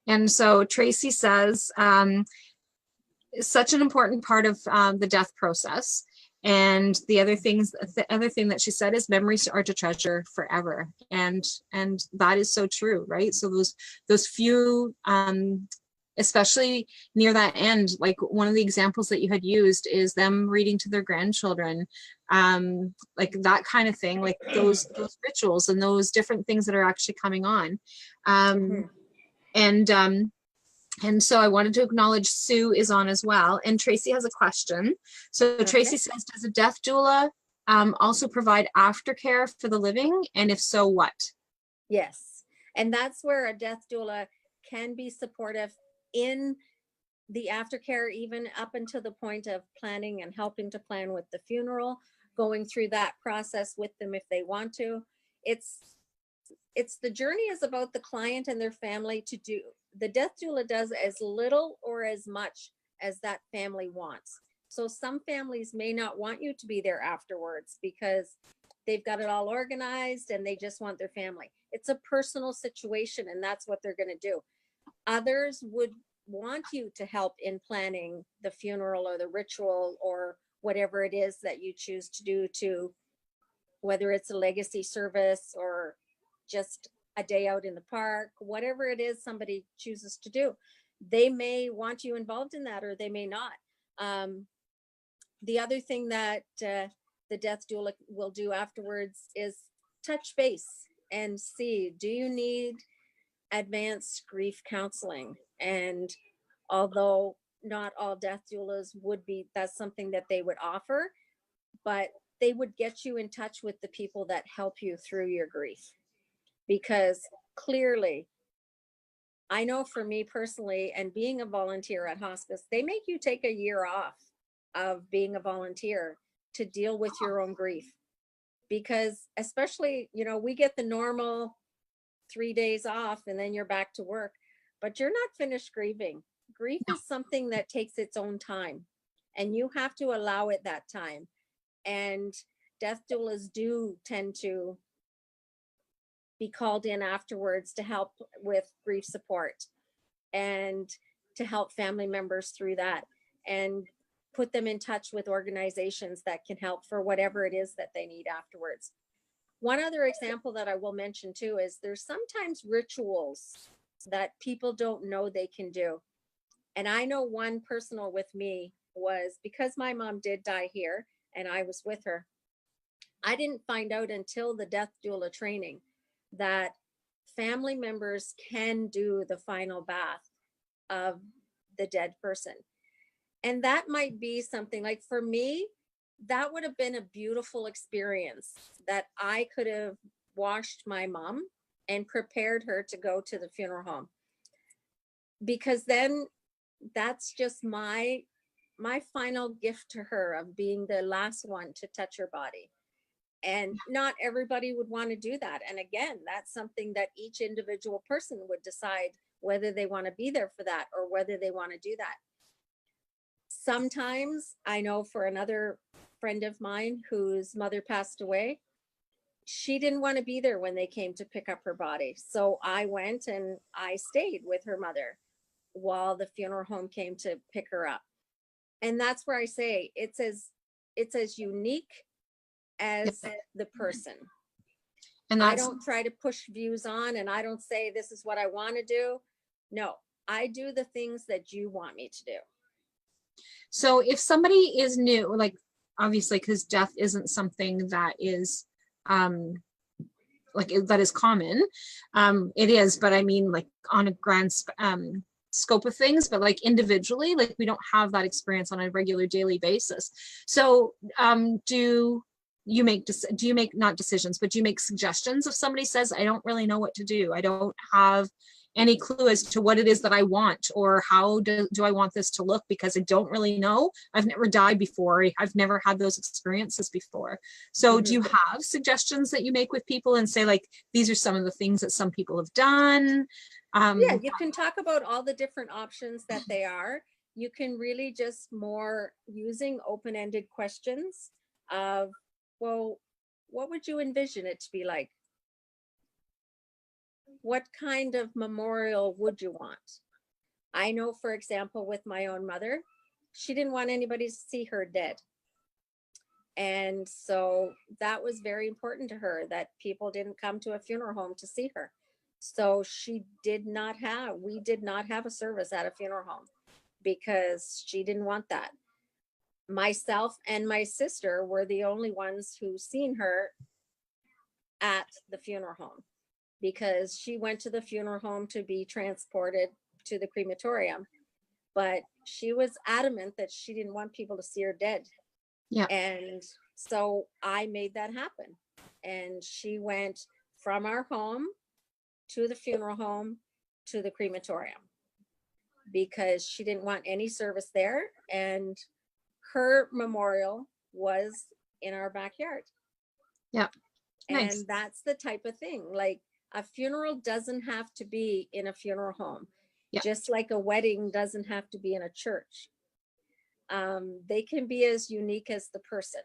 And so Tracy says, such an important part of the death process. And the other thing that she said is memories are to treasure forever. And that is so true, right? So those few, especially near that end, like one of the examples that you had used is them reading to their grandchildren, like that kind of thing, like those rituals and those different things that are actually coming on. And so I wanted to acknowledge Sue is on as well. And Tracy has a question. So Tracy says, does a death doula also provide aftercare for the living? And if so, what? Yes. And that's where a death doula can be supportive in the aftercare, even up until the point of planning and helping to plan with the funeral, going through that process with them if they want to. It's the journey is about the client and their family to do. The death doula does as little or as much as that family wants. So some families may not want you to be there afterwards because they've got it all organized and they just want their family. It's a personal situation and that's what they're going to do. Others would want you to help in planning the funeral or the ritual or whatever it is that you choose to do, to whether it's a legacy service or just a day out in the park, whatever it is somebody chooses to do. They may want you involved in that or they may not. The other thing that the death doula will do afterwards is touch base and see, do you need advanced grief counseling? And although not all death doulas would be, that's something that they would offer, but they would get you in touch with the people that help you through your grief. Because clearly, I know for me personally, and being a volunteer at hospice, they make you take a year off of being a volunteer to deal with your own grief. Because especially, you know, we get the normal 3 days off and then you're back to work, but you're not finished grieving. Grief is something that takes its own time and you have to allow it that time. And death doulas do tend to be called in afterwards to help with grief support and to help family members through that and put them in touch with organizations that can help for whatever it is that they need afterwards. One other example that I will mention too is there's sometimes rituals that people don't know they can do. And I know one personal with me was because my mom did die here and I was with her. I didn't find out until the death doula training that family members can do the final bath of the dead person. And that might be something like, for me, that would have been a beautiful experience that I could have washed my mom and prepared her to go to the funeral home. Because then that's just my final gift to her of being the last one to touch her body. And not everybody would want to do that. And again, that's something that each individual person would decide whether they want to be there for that or whether they want to do that. Sometimes I know for another friend of mine whose mother passed away, she didn't want to be there when they came to pick up her body. So I went and I stayed with her mother while the funeral home came to pick her up. And that's where I say it's as unique as the person. And I don't try to push views on, and I don't say this is what I want to do. No, I do the things that you want me to do. So if somebody is new, like obviously because death isn't something that is like that is common. It is, but I mean, like on a grand scope of things, but like individually, like we don't have that experience on a regular daily basis. So do you make not decisions, but do you make suggestions if somebody says, I don't really know what to do, I don't have any clue as to what it is that I want, or how do I want this to look, because I don't really know. I've never died before. I've never had those experiences before. So do you have suggestions that you make with people and say, like, these are some of the things that some people have done? Yeah, you can talk about all the different options that they are. You can really just more using open-ended questions of, well, what would you envision it to be like? What kind of memorial would you want? I know, for example, with my own mother, she didn't want anybody to see her dead. And so that was very important to her, that people didn't come to a funeral home to see her. So we did not have a service at a funeral home because she didn't want that. Myself and my sister were the only ones who seen her at the funeral home, because she went to the funeral home to be transported to the crematorium. But she was adamant that she didn't want people to see her dead. Yeah. And so I made that happen. And she went from our home to the funeral home to the crematorium because she didn't want any service there. And her memorial was in our backyard. Yeah. Nice. And that's the type of thing. Like, a funeral doesn't have to be in a funeral home, just like a wedding doesn't have to be in a church. They can be as unique as the person.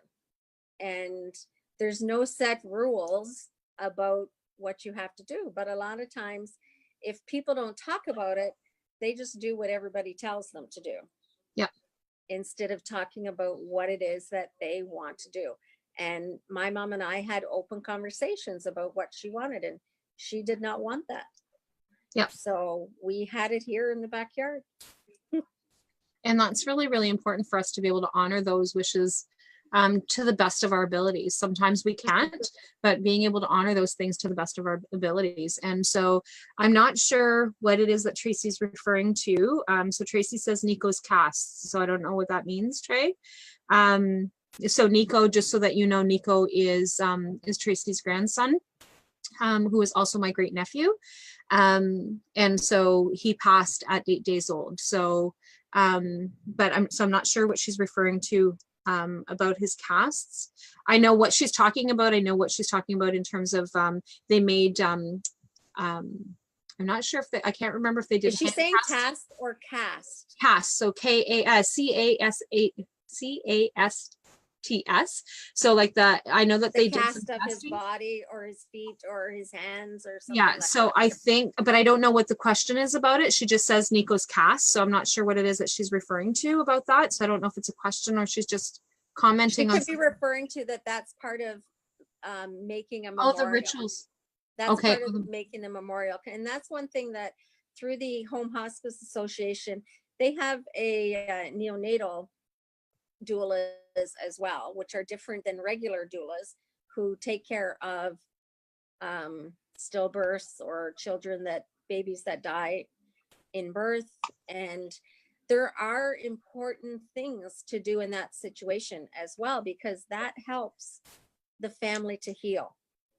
And there's no set rules about what you have to do. But a lot of times, if people don't talk about it, they just do what everybody tells them to do. Yeah. Instead of talking about what it is that they want to do. And my mom and I had open conversations about what she wanted, and she did not want that. Yeah. So we had it here in the backyard. And that's really, really important for us to be able to honor those wishes to the best of our abilities. Sometimes we can't, but being able to honor those things to the best of our abilities. And so I'm not sure what it is that Tracy's referring to. So Tracy says Nico's cast. So I don't know what that means, Trey. So Nico, just so that you know, Nico is Tracy's grandson, who is also my great nephew. And so he passed at 8 days old. So, but I'm not sure what she's referring to about his casts. I know what she's talking about. I know what she's talking about in terms of they made I'm not sure if I can't remember if they did. Is she saying cast or cast? Cast. So CASTS. So like that, I know that they cast did of his body or his feet or his hands or something. Yeah. Like So that. I think, but I don't know what the question is about it. She just says Nico's cast. So I'm not sure what it is that she's referring to about that. So I don't know if it's a question or she's just commenting. She could be referring to that. That's part of making a memorial. Oh, the rituals. That's okay. part of making the memorial. And that's one thing that through the Home Hospice Association, they have a neonatal doulas as well, which are different than regular doulas, who take care of stillbirths or babies that die in birth. And there are important things to do in that situation as well, because that helps the family to heal.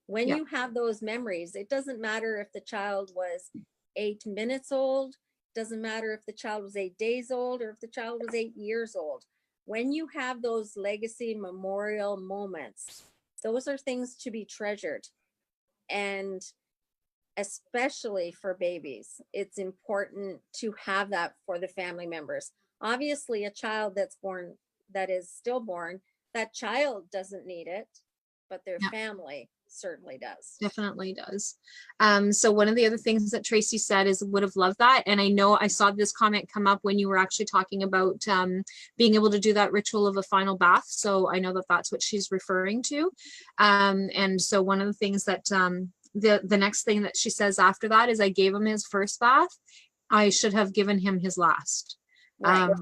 When you have those memories, it doesn't matter if the child was 8 minutes old, doesn't matter if the child was 8 days old, or if the child was 8 years old. When you have those legacy memorial moments, those are things to be treasured. And especially for babies, it's important to have that for the family members. Obviously, a child that is stillborn, that child doesn't need it, but their family certainly does. Definitely does. So one of the other things that Tracy said is would have loved that. And I know I saw this comment come up when you were actually talking about being able to do that ritual of a final bath. So I know that that's what she's referring to. And so one of the things that the next thing that she says after that is, I gave him his first bath. I should have given him his last. Right.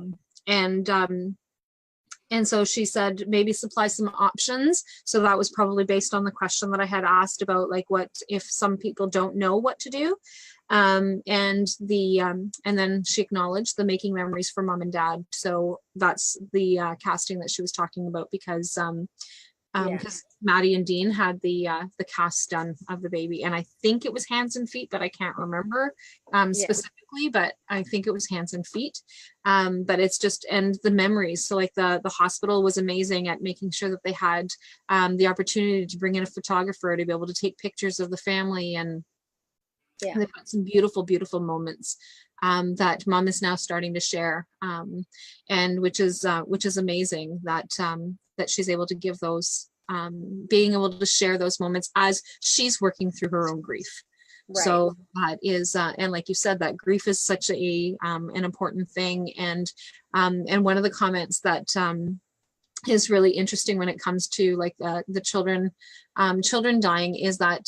And so she said, maybe supply some options. So that was probably based on the question that I had asked about, like, what if some people don't know what to do? And then she acknowledged the making memories for mom and dad. So that's the casting that she was talking about, because Maddie and Dean had the cast done of the baby, and I think it was hands and feet, but I can't remember specifically, but I think it was hands and feet. But it's just, and the memories. So like the hospital was amazing at making sure that they had the opportunity to bring in a photographer to be able to take pictures of the family, and they've got some beautiful, beautiful moments that mom is now starting to share, and which is amazing that that she's able to give those, being able to share those moments as she's working through her own grief. Right. So that is, and like you said, that grief is such a an important thing, and one of the comments that is really interesting when it comes to like the children dying is that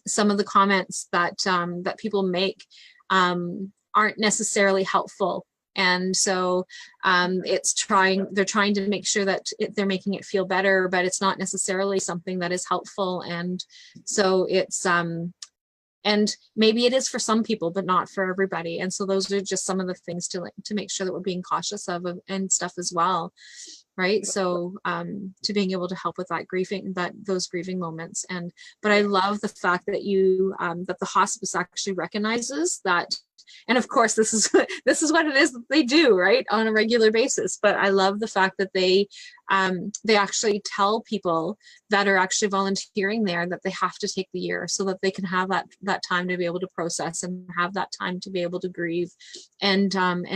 some of the comments that that people make aren't necessarily helpful. And so they're trying to make sure that they're making it feel better, but it's not necessarily something that is helpful. And so it's and maybe it is for some people, but not for everybody. And so those are just some of the things to make sure that we're being cautious of and stuff as well. Right. So to being able to help with that grieving, those grieving moments. But I love the fact that that the hospice actually recognizes that. And of course, this is what it is that they do, right, on a regular basis. But I love the fact that they actually tell people that are actually volunteering there that they have to take the year so that they can have that time to be able to process and have that time to be able to grieve and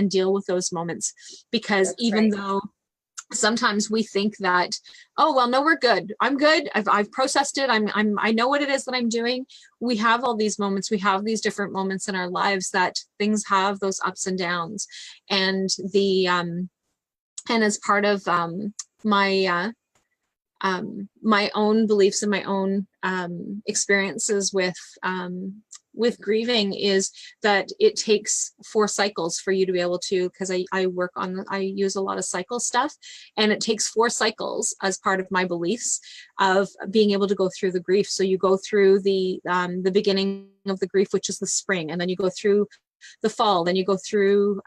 deal with those moments. Because that's even though sometimes we think that, oh, well, no, we're good. I'm good. I've processed it. I know what it is that I'm doing. We have all these moments. We have these different moments in our lives that things have those ups and downs. And and as part of my own beliefs and my own experiences with grieving is that it takes 4 cycles for you to be able to, because I use a lot of cycle stuff, and it takes 4 cycles as part of my beliefs of being able to go through the grief. So you go through the beginning of the grief, which is the spring, and then you go through the fall, then you go through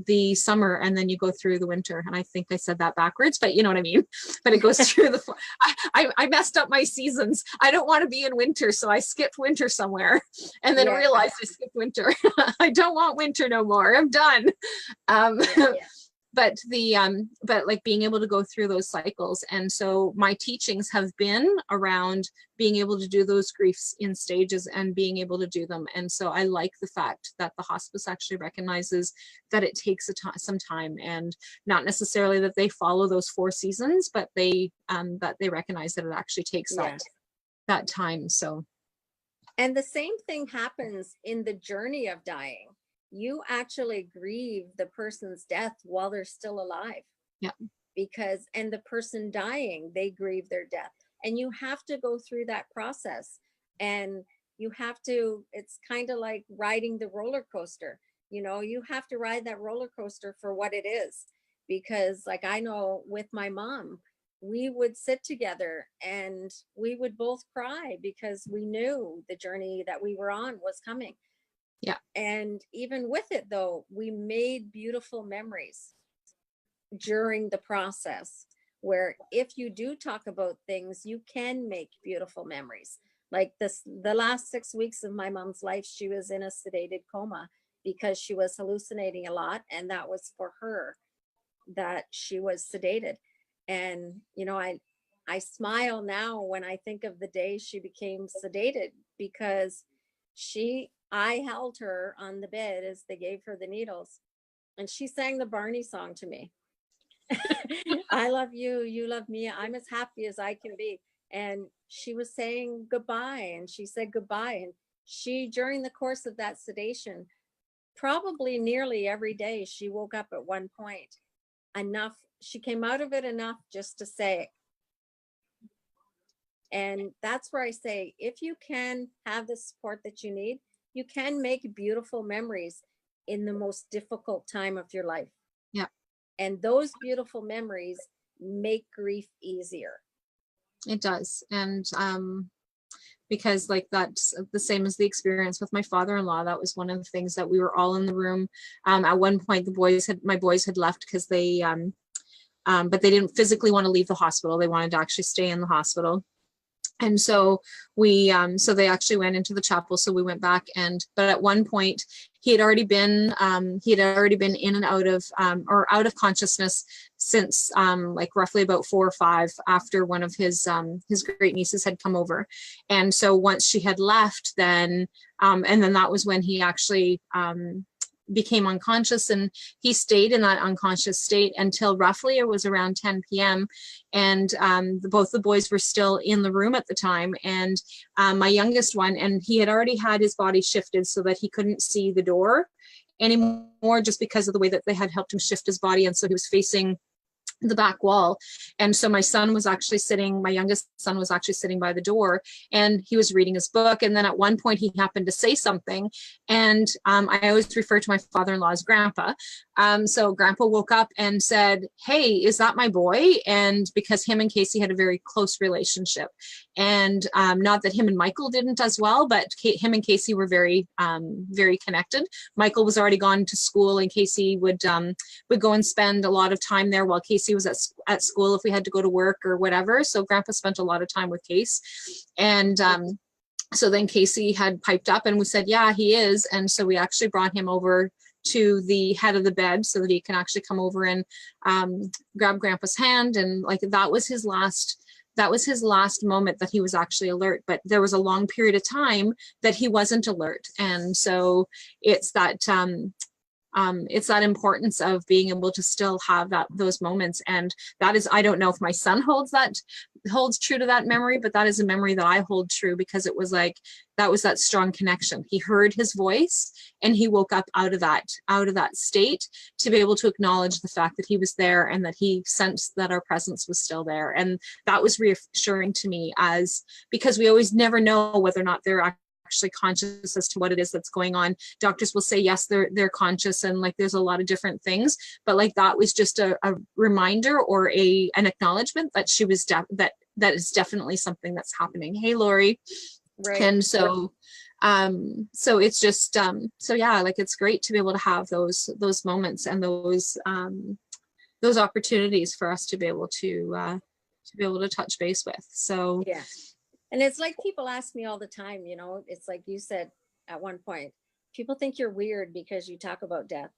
the summer, and then you go through the winter. And I think I said that backwards, but you know what I mean. But it goes through I messed up my seasons. I don't want to be in winter, so I skipped winter somewhere, and then realized I skipped winter. I don't want winter no more. I'm done. But like being able to go through those cycles. And so my teachings have been around being able to do those griefs in stages and being able to do them. And so I like the fact that the hospice actually recognizes that it takes some time, and not necessarily that they follow those 4 seasons, but they recognize that it actually takes that time. So. And the same thing happens in the journey of dying. You actually grieve the person's death while they're still alive. Yeah. And the person dying, they grieve their death. And you have to go through that process. And you have to, it's kind of like riding the roller coaster. You know, you have to ride that roller coaster for what it is. Because like I know with my mom, we would sit together and we would both cry because we knew the journey that we were on was coming. Yeah. And even with it, though, we made beautiful memories during the process, where if you do talk about things, you can make beautiful memories. Like the last 6 weeks of my mom's life, she was in a sedated coma because she was hallucinating a lot. And that was for her that she was sedated. And, you know, I smile now when I think of the day she became sedated, because I held her on the bed as they gave her the needles, and she sang the Barney song to me. I love you, you love me, I'm as happy as I can be. And she was saying goodbye, and she said goodbye. And she, during the course of that sedation, probably nearly every day, she woke up at one point enough. She came out of it enough just to say. And that's where I say, if you can have the support that you need, you can make beautiful memories in the most difficult time of your life. Yeah. And those beautiful memories make grief easier. It does. And because like that's the same as the experience with my father-in-law. That was one of the things that we were all in the room. At one point, my boys had left because they, but they didn't physically want to leave the hospital. They wanted to actually stay in the hospital. And so so they actually went into the chapel. So we went back but at one point he had already been in and out of, or out of consciousness since like roughly about 4 or 5 after one of his great nieces had come over. And so once she had left, then, and then that was when he actually, became unconscious, and he stayed in that unconscious state until roughly it was around 10 p.m. And both the boys were still in the room at the time, and my youngest one, and he had already had his body shifted so that he couldn't see the door anymore, just because of the way that they had helped him shift his body, and so he was facing the back wall. And so my youngest son was actually sitting by the door, and he was reading his book. And then at one point he happened to say something, and I always refer to my father-in-law as Grandpa. So Grandpa woke up and said, "Hey, is that my boy?" And because him and Casey had a very close relationship, and not that him and Michael didn't as well, but him and Casey were very, very connected. Michael was already gone to school, and Casey would go and spend a lot of time there while Casey was at school if we had to go to work or whatever. So Grandpa spent a lot of time with Case. And so then Casey had piped up and we said, "Yeah, he is." And so we actually brought him over to the head of the bed so that he can actually come over and grab Grandpa's hand. And like that was his last moment that he was actually alert. But there was a long period of time that he wasn't alert. And so it's that importance of being able to still have those moments. And that is, I don't know if my son holds true to that memory, but that is a memory that I hold true, because it was like, that was that strong connection. He heard his voice and he woke up out of that state to be able to acknowledge the fact that he was there and that he sensed that our presence was still there. And that was reassuring to me, because we always never know whether or not they're actually conscious as to what it is that's going on. Doctors will say, yes, they're conscious, and like there's a lot of different things, but like that was just a reminder or an acknowledgement that she was that is definitely something that's happening. Hey, Lori. Right. And so so it's just so yeah, like it's great to be able to have those moments and those opportunities for us to be able to touch base with. So yeah. And it's like people ask me all the time, it's like you said at one point, people think you're weird because you talk about death.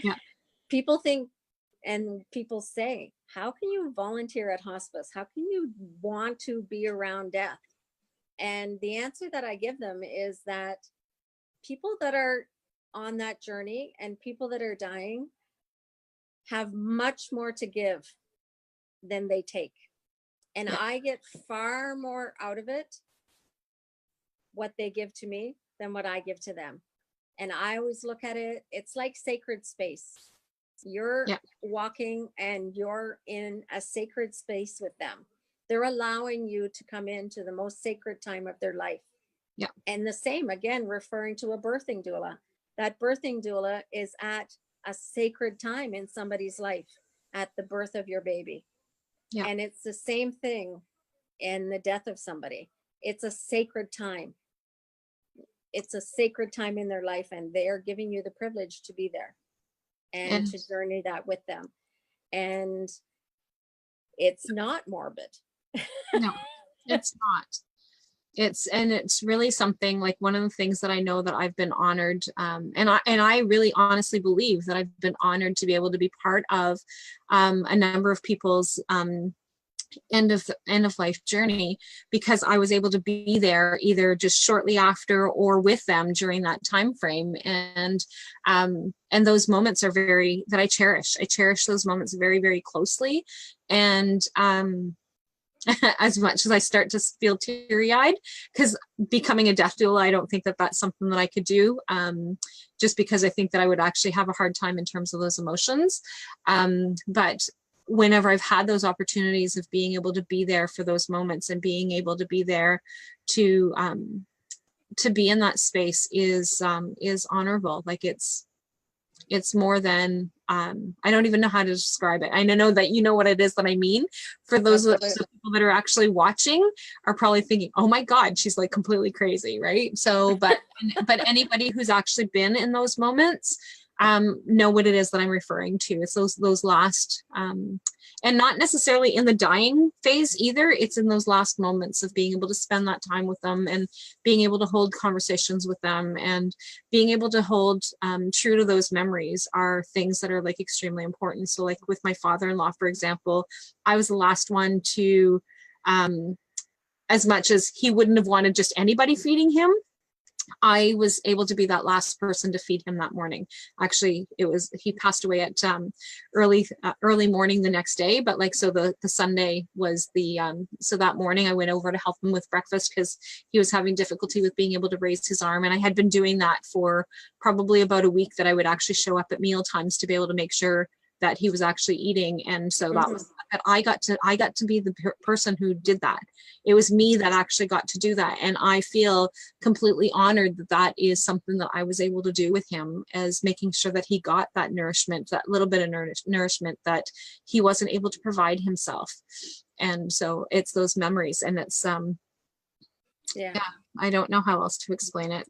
Yeah. People think, and people say, how can you volunteer at hospice? How can you want to be around death? And the answer that I give them is that people that are on that journey and people that are dying have much more to give than they take. And yeah. I get far more out of it, what they give to me, than what I give to them. And I always look at it, it's like sacred space. You're yeah. walking and you're in a sacred space with them. They're allowing you to come into the most sacred time of their life. Yeah. And the same, again, referring to a birthing doula. That birthing doula is at a sacred time in somebody's life, at the birth of your baby. Yeah. And it's the same thing in the death of somebody. It's a sacred time. It's a sacred time in their life, and they are giving you the privilege to be there and to journey that with them. And it's not morbid. No, it's not. It's really something, like one of the things that I know that I've been honored, and I really honestly believe that I've been honored to be able to be part of a number of people's end of life journey, because I was able to be there either just shortly after or with them during that time frame. And those moments are that I cherish. I cherish those moments very, very closely. And as much as I start to feel teary-eyed, because becoming a death doula, I don't think that that's something that I could do, just because I think that I would actually have a hard time in terms of those emotions. But whenever I've had those opportunities of being able to be there for those moments and being able to be there to be in that space is honorable. Like it's It's more than, I don't even know how to describe it. I know that you know what it is that I mean. For those of the people that are actually watching are probably thinking, oh my God, she's like completely crazy, right? So, but anybody who's actually been in those moments know what it is that I'm referring to. It's those last, and not necessarily in the dying phase either. It's in those last moments of being able to spend that time with them and being able to hold conversations with them and being able to hold true to those memories are things that are like extremely important. So like with my father-in-law, for example, I was the last one to, as much as he wouldn't have wanted just anybody feeding him, I was able to be that last person to feed him that morning. Actually, he passed away at early morning the next day, but like, so the Sunday was so that morning I went over to help him with breakfast because he was having difficulty with being able to raise his arm. And I had been doing that for probably about a week, that I would actually show up at meal times to be able to make sure that he was actually eating. And so that was that I got to be the person who did that. It was me that actually got to do that. And I feel completely honored that that is something that I was able to do with him, as making sure that he got that nourishment, that little bit of nourishment that he wasn't able to provide himself. And so it's those memories, and it's yeah, I don't know how else to explain it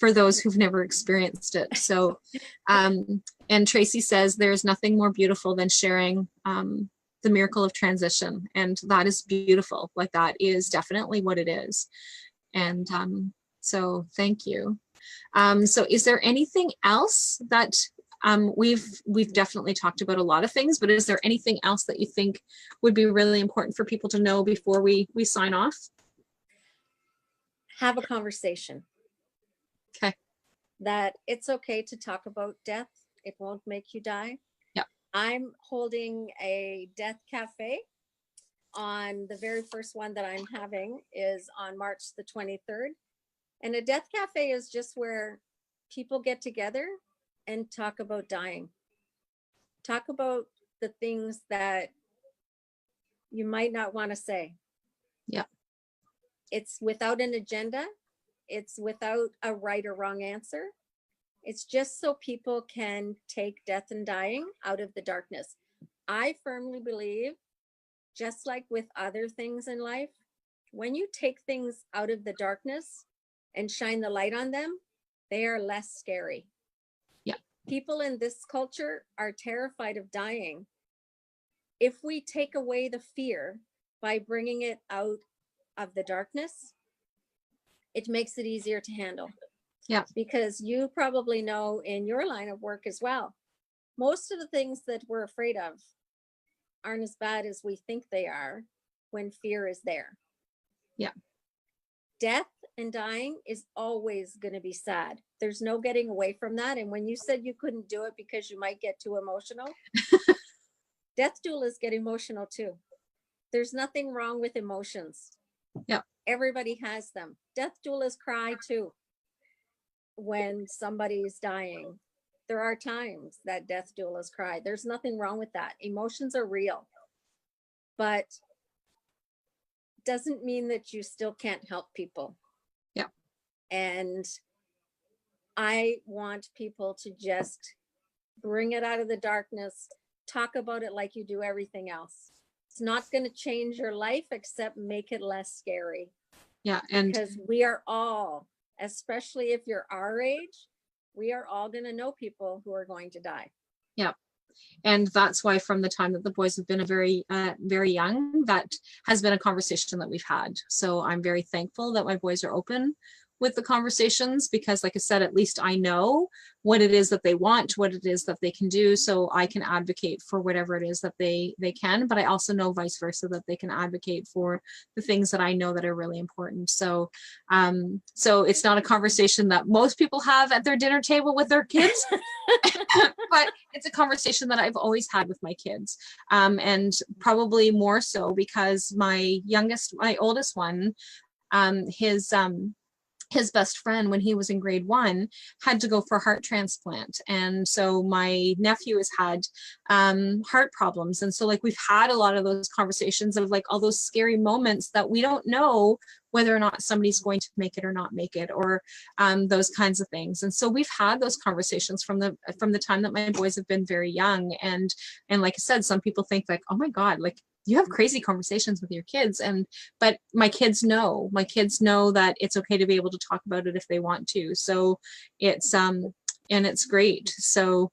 for those who've never experienced it. So, and Tracy says there's nothing more beautiful than sharing the miracle of transition. And that is beautiful. Like, that is definitely what it is. And so thank you. So is there anything else that we've definitely talked about a lot of things, but is there anything else that you think would be really important for people to know before we sign off? Have a conversation. Okay. That it's okay to talk about death. It won't make you die. Yeah. I'm holding a death cafe on the very first one that I'm having is on March the 23rd. And a death cafe is just where people get together and talk about dying. Talk about the things that you might not want to say. Yeah. It's without an agenda. It's without a right or wrong answer. It's just so people can take death and dying out of the darkness. I firmly believe, just like with other things in life, when you take things out of the darkness and shine the light on them, they are less scary. Yeah. People in this culture are terrified of dying. If we take away the fear by bringing it out of the darkness, it makes it easier to handle. Yeah. Because you probably know in your line of work as well, most of the things that we're afraid of aren't as bad as we think they are when fear is there. Yeah. Death And dying is always going to be sad. There's no getting away from that. And when you said you couldn't do it because you might get too emotional, death doulas get emotional too. There's nothing wrong with emotions. Yeah. Everybody has them. Death doulas cry too when somebody's dying. There are times that death doulas cry. There's nothing wrong with that. Emotions are real, but doesn't mean that you still can't help people. Yeah. And I want people to just bring it out of the darkness, talk about it like you do everything else. It's not going to change your life except make it less scary. Yeah. And because we are all, especially if you're our age, we are all going to know people who are going to die. Yeah. And that's why from the time that the boys have been very young, that has been a conversation that we've had. So I'm very thankful that my boys are open with the conversations, because like I said, at least I know what it is that they want, what it is that they can do, so I can advocate for whatever it is that they can, but I also know vice versa, that they can advocate for the things that I know that are really important. So so it's not a conversation that most people have at their dinner table with their kids, but it's a conversation that I've always had with my kids, and probably more so because my oldest one, his best friend, when he was in grade 1, had to go for a heart transplant. And so my nephew has had heart problems. And so like we've had a lot of those conversations of like all those scary moments that we don't know whether or not somebody's going to make it or not make it, or those kinds of things. And so we've had those conversations from the time that my boys have been very young. And like I said, some people think like, oh my God, like you have crazy conversations with your kids. But my kids know that it's okay to be able to talk about it if they want to. So it's, and it's great. So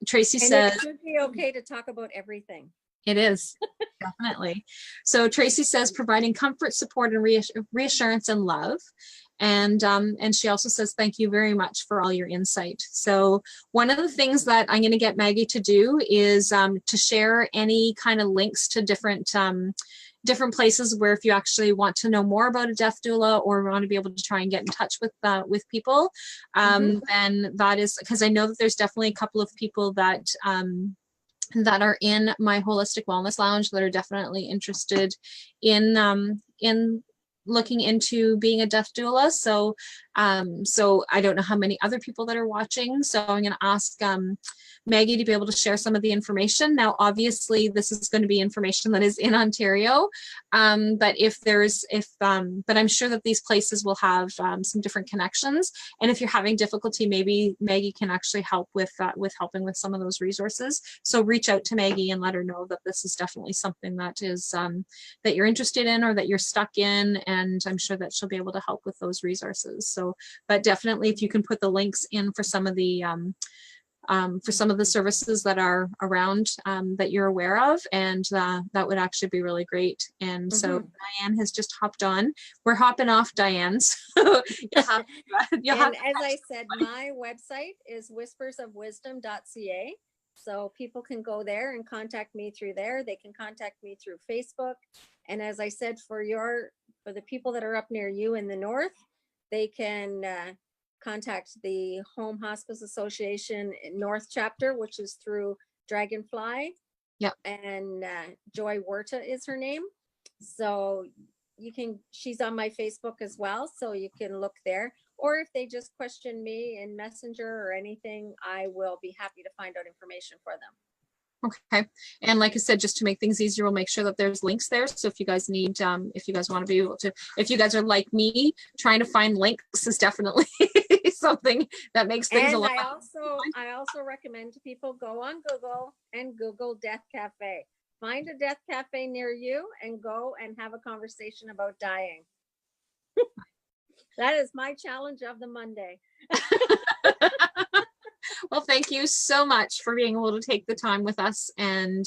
Tracy says, it should be okay to talk about everything. It is, definitely. So Tracy says, providing comfort, support, and reassurance and love. And she also says, thank you very much for all your insight. So one of the things that I'm going to get Maggie to do is to share any kind of links to different places where if you actually want to know more about a death doula or want to be able to try and get in touch with people, then that is, because I know that there's definitely a couple of people that are in my Holistic Wellness Lounge that are definitely interested in looking into being a death doula. So I don't know how many other people that are watching. So I'm going to ask Maggie to be able to share some of the information. Now, obviously, this is going to be information that is in Ontario, but but I'm sure that these places will have some different connections. And if you're having difficulty, maybe Maggie can actually help with helping with some of those resources. So reach out to Maggie and let her know that this is definitely something that is that you're interested in or that you're stuck in, and I'm sure that she'll be able to help with those resources. So, but definitely, if you can put the links in for some of the services that are around that you're aware of, and that would actually be really great. And so Diane has just hopped on. We're hopping off, Diane. So as I said, my website is whispersofwisdom.ca. So people can go there and contact me through there. They can contact me through Facebook. And as I said, for the people that are up near you in the north, they can contact the Home Hospice Association North Chapter, which is through Dragonfly. Yep. And Joy Huerta is her name. So she's on my Facebook as well. So you can look there. Or if they just question me in Messenger or anything, I will be happy to find out information for them. Okay. And like I said, just to make things easier, we'll make sure that there's links there. So if you guys need, if you guys want to be able to, if you guys are like me, trying to find links is definitely something that makes things a lot. I also recommend to people go on Google and Google Death Cafe. Find a death cafe near you and go and have a conversation about dying. That is my challenge of the Monday. Well, thank you so much for being able to take the time with us and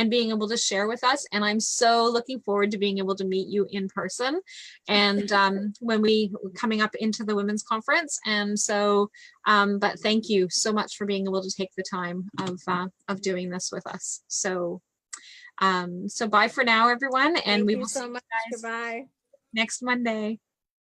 being able to share with us. And I'm so looking forward to being able to meet you in person. And when we coming up into the women's conference. And so, but thank you so much for being able to take the time of doing this with us. So, so bye for now, everyone. And we will see you guys next Monday.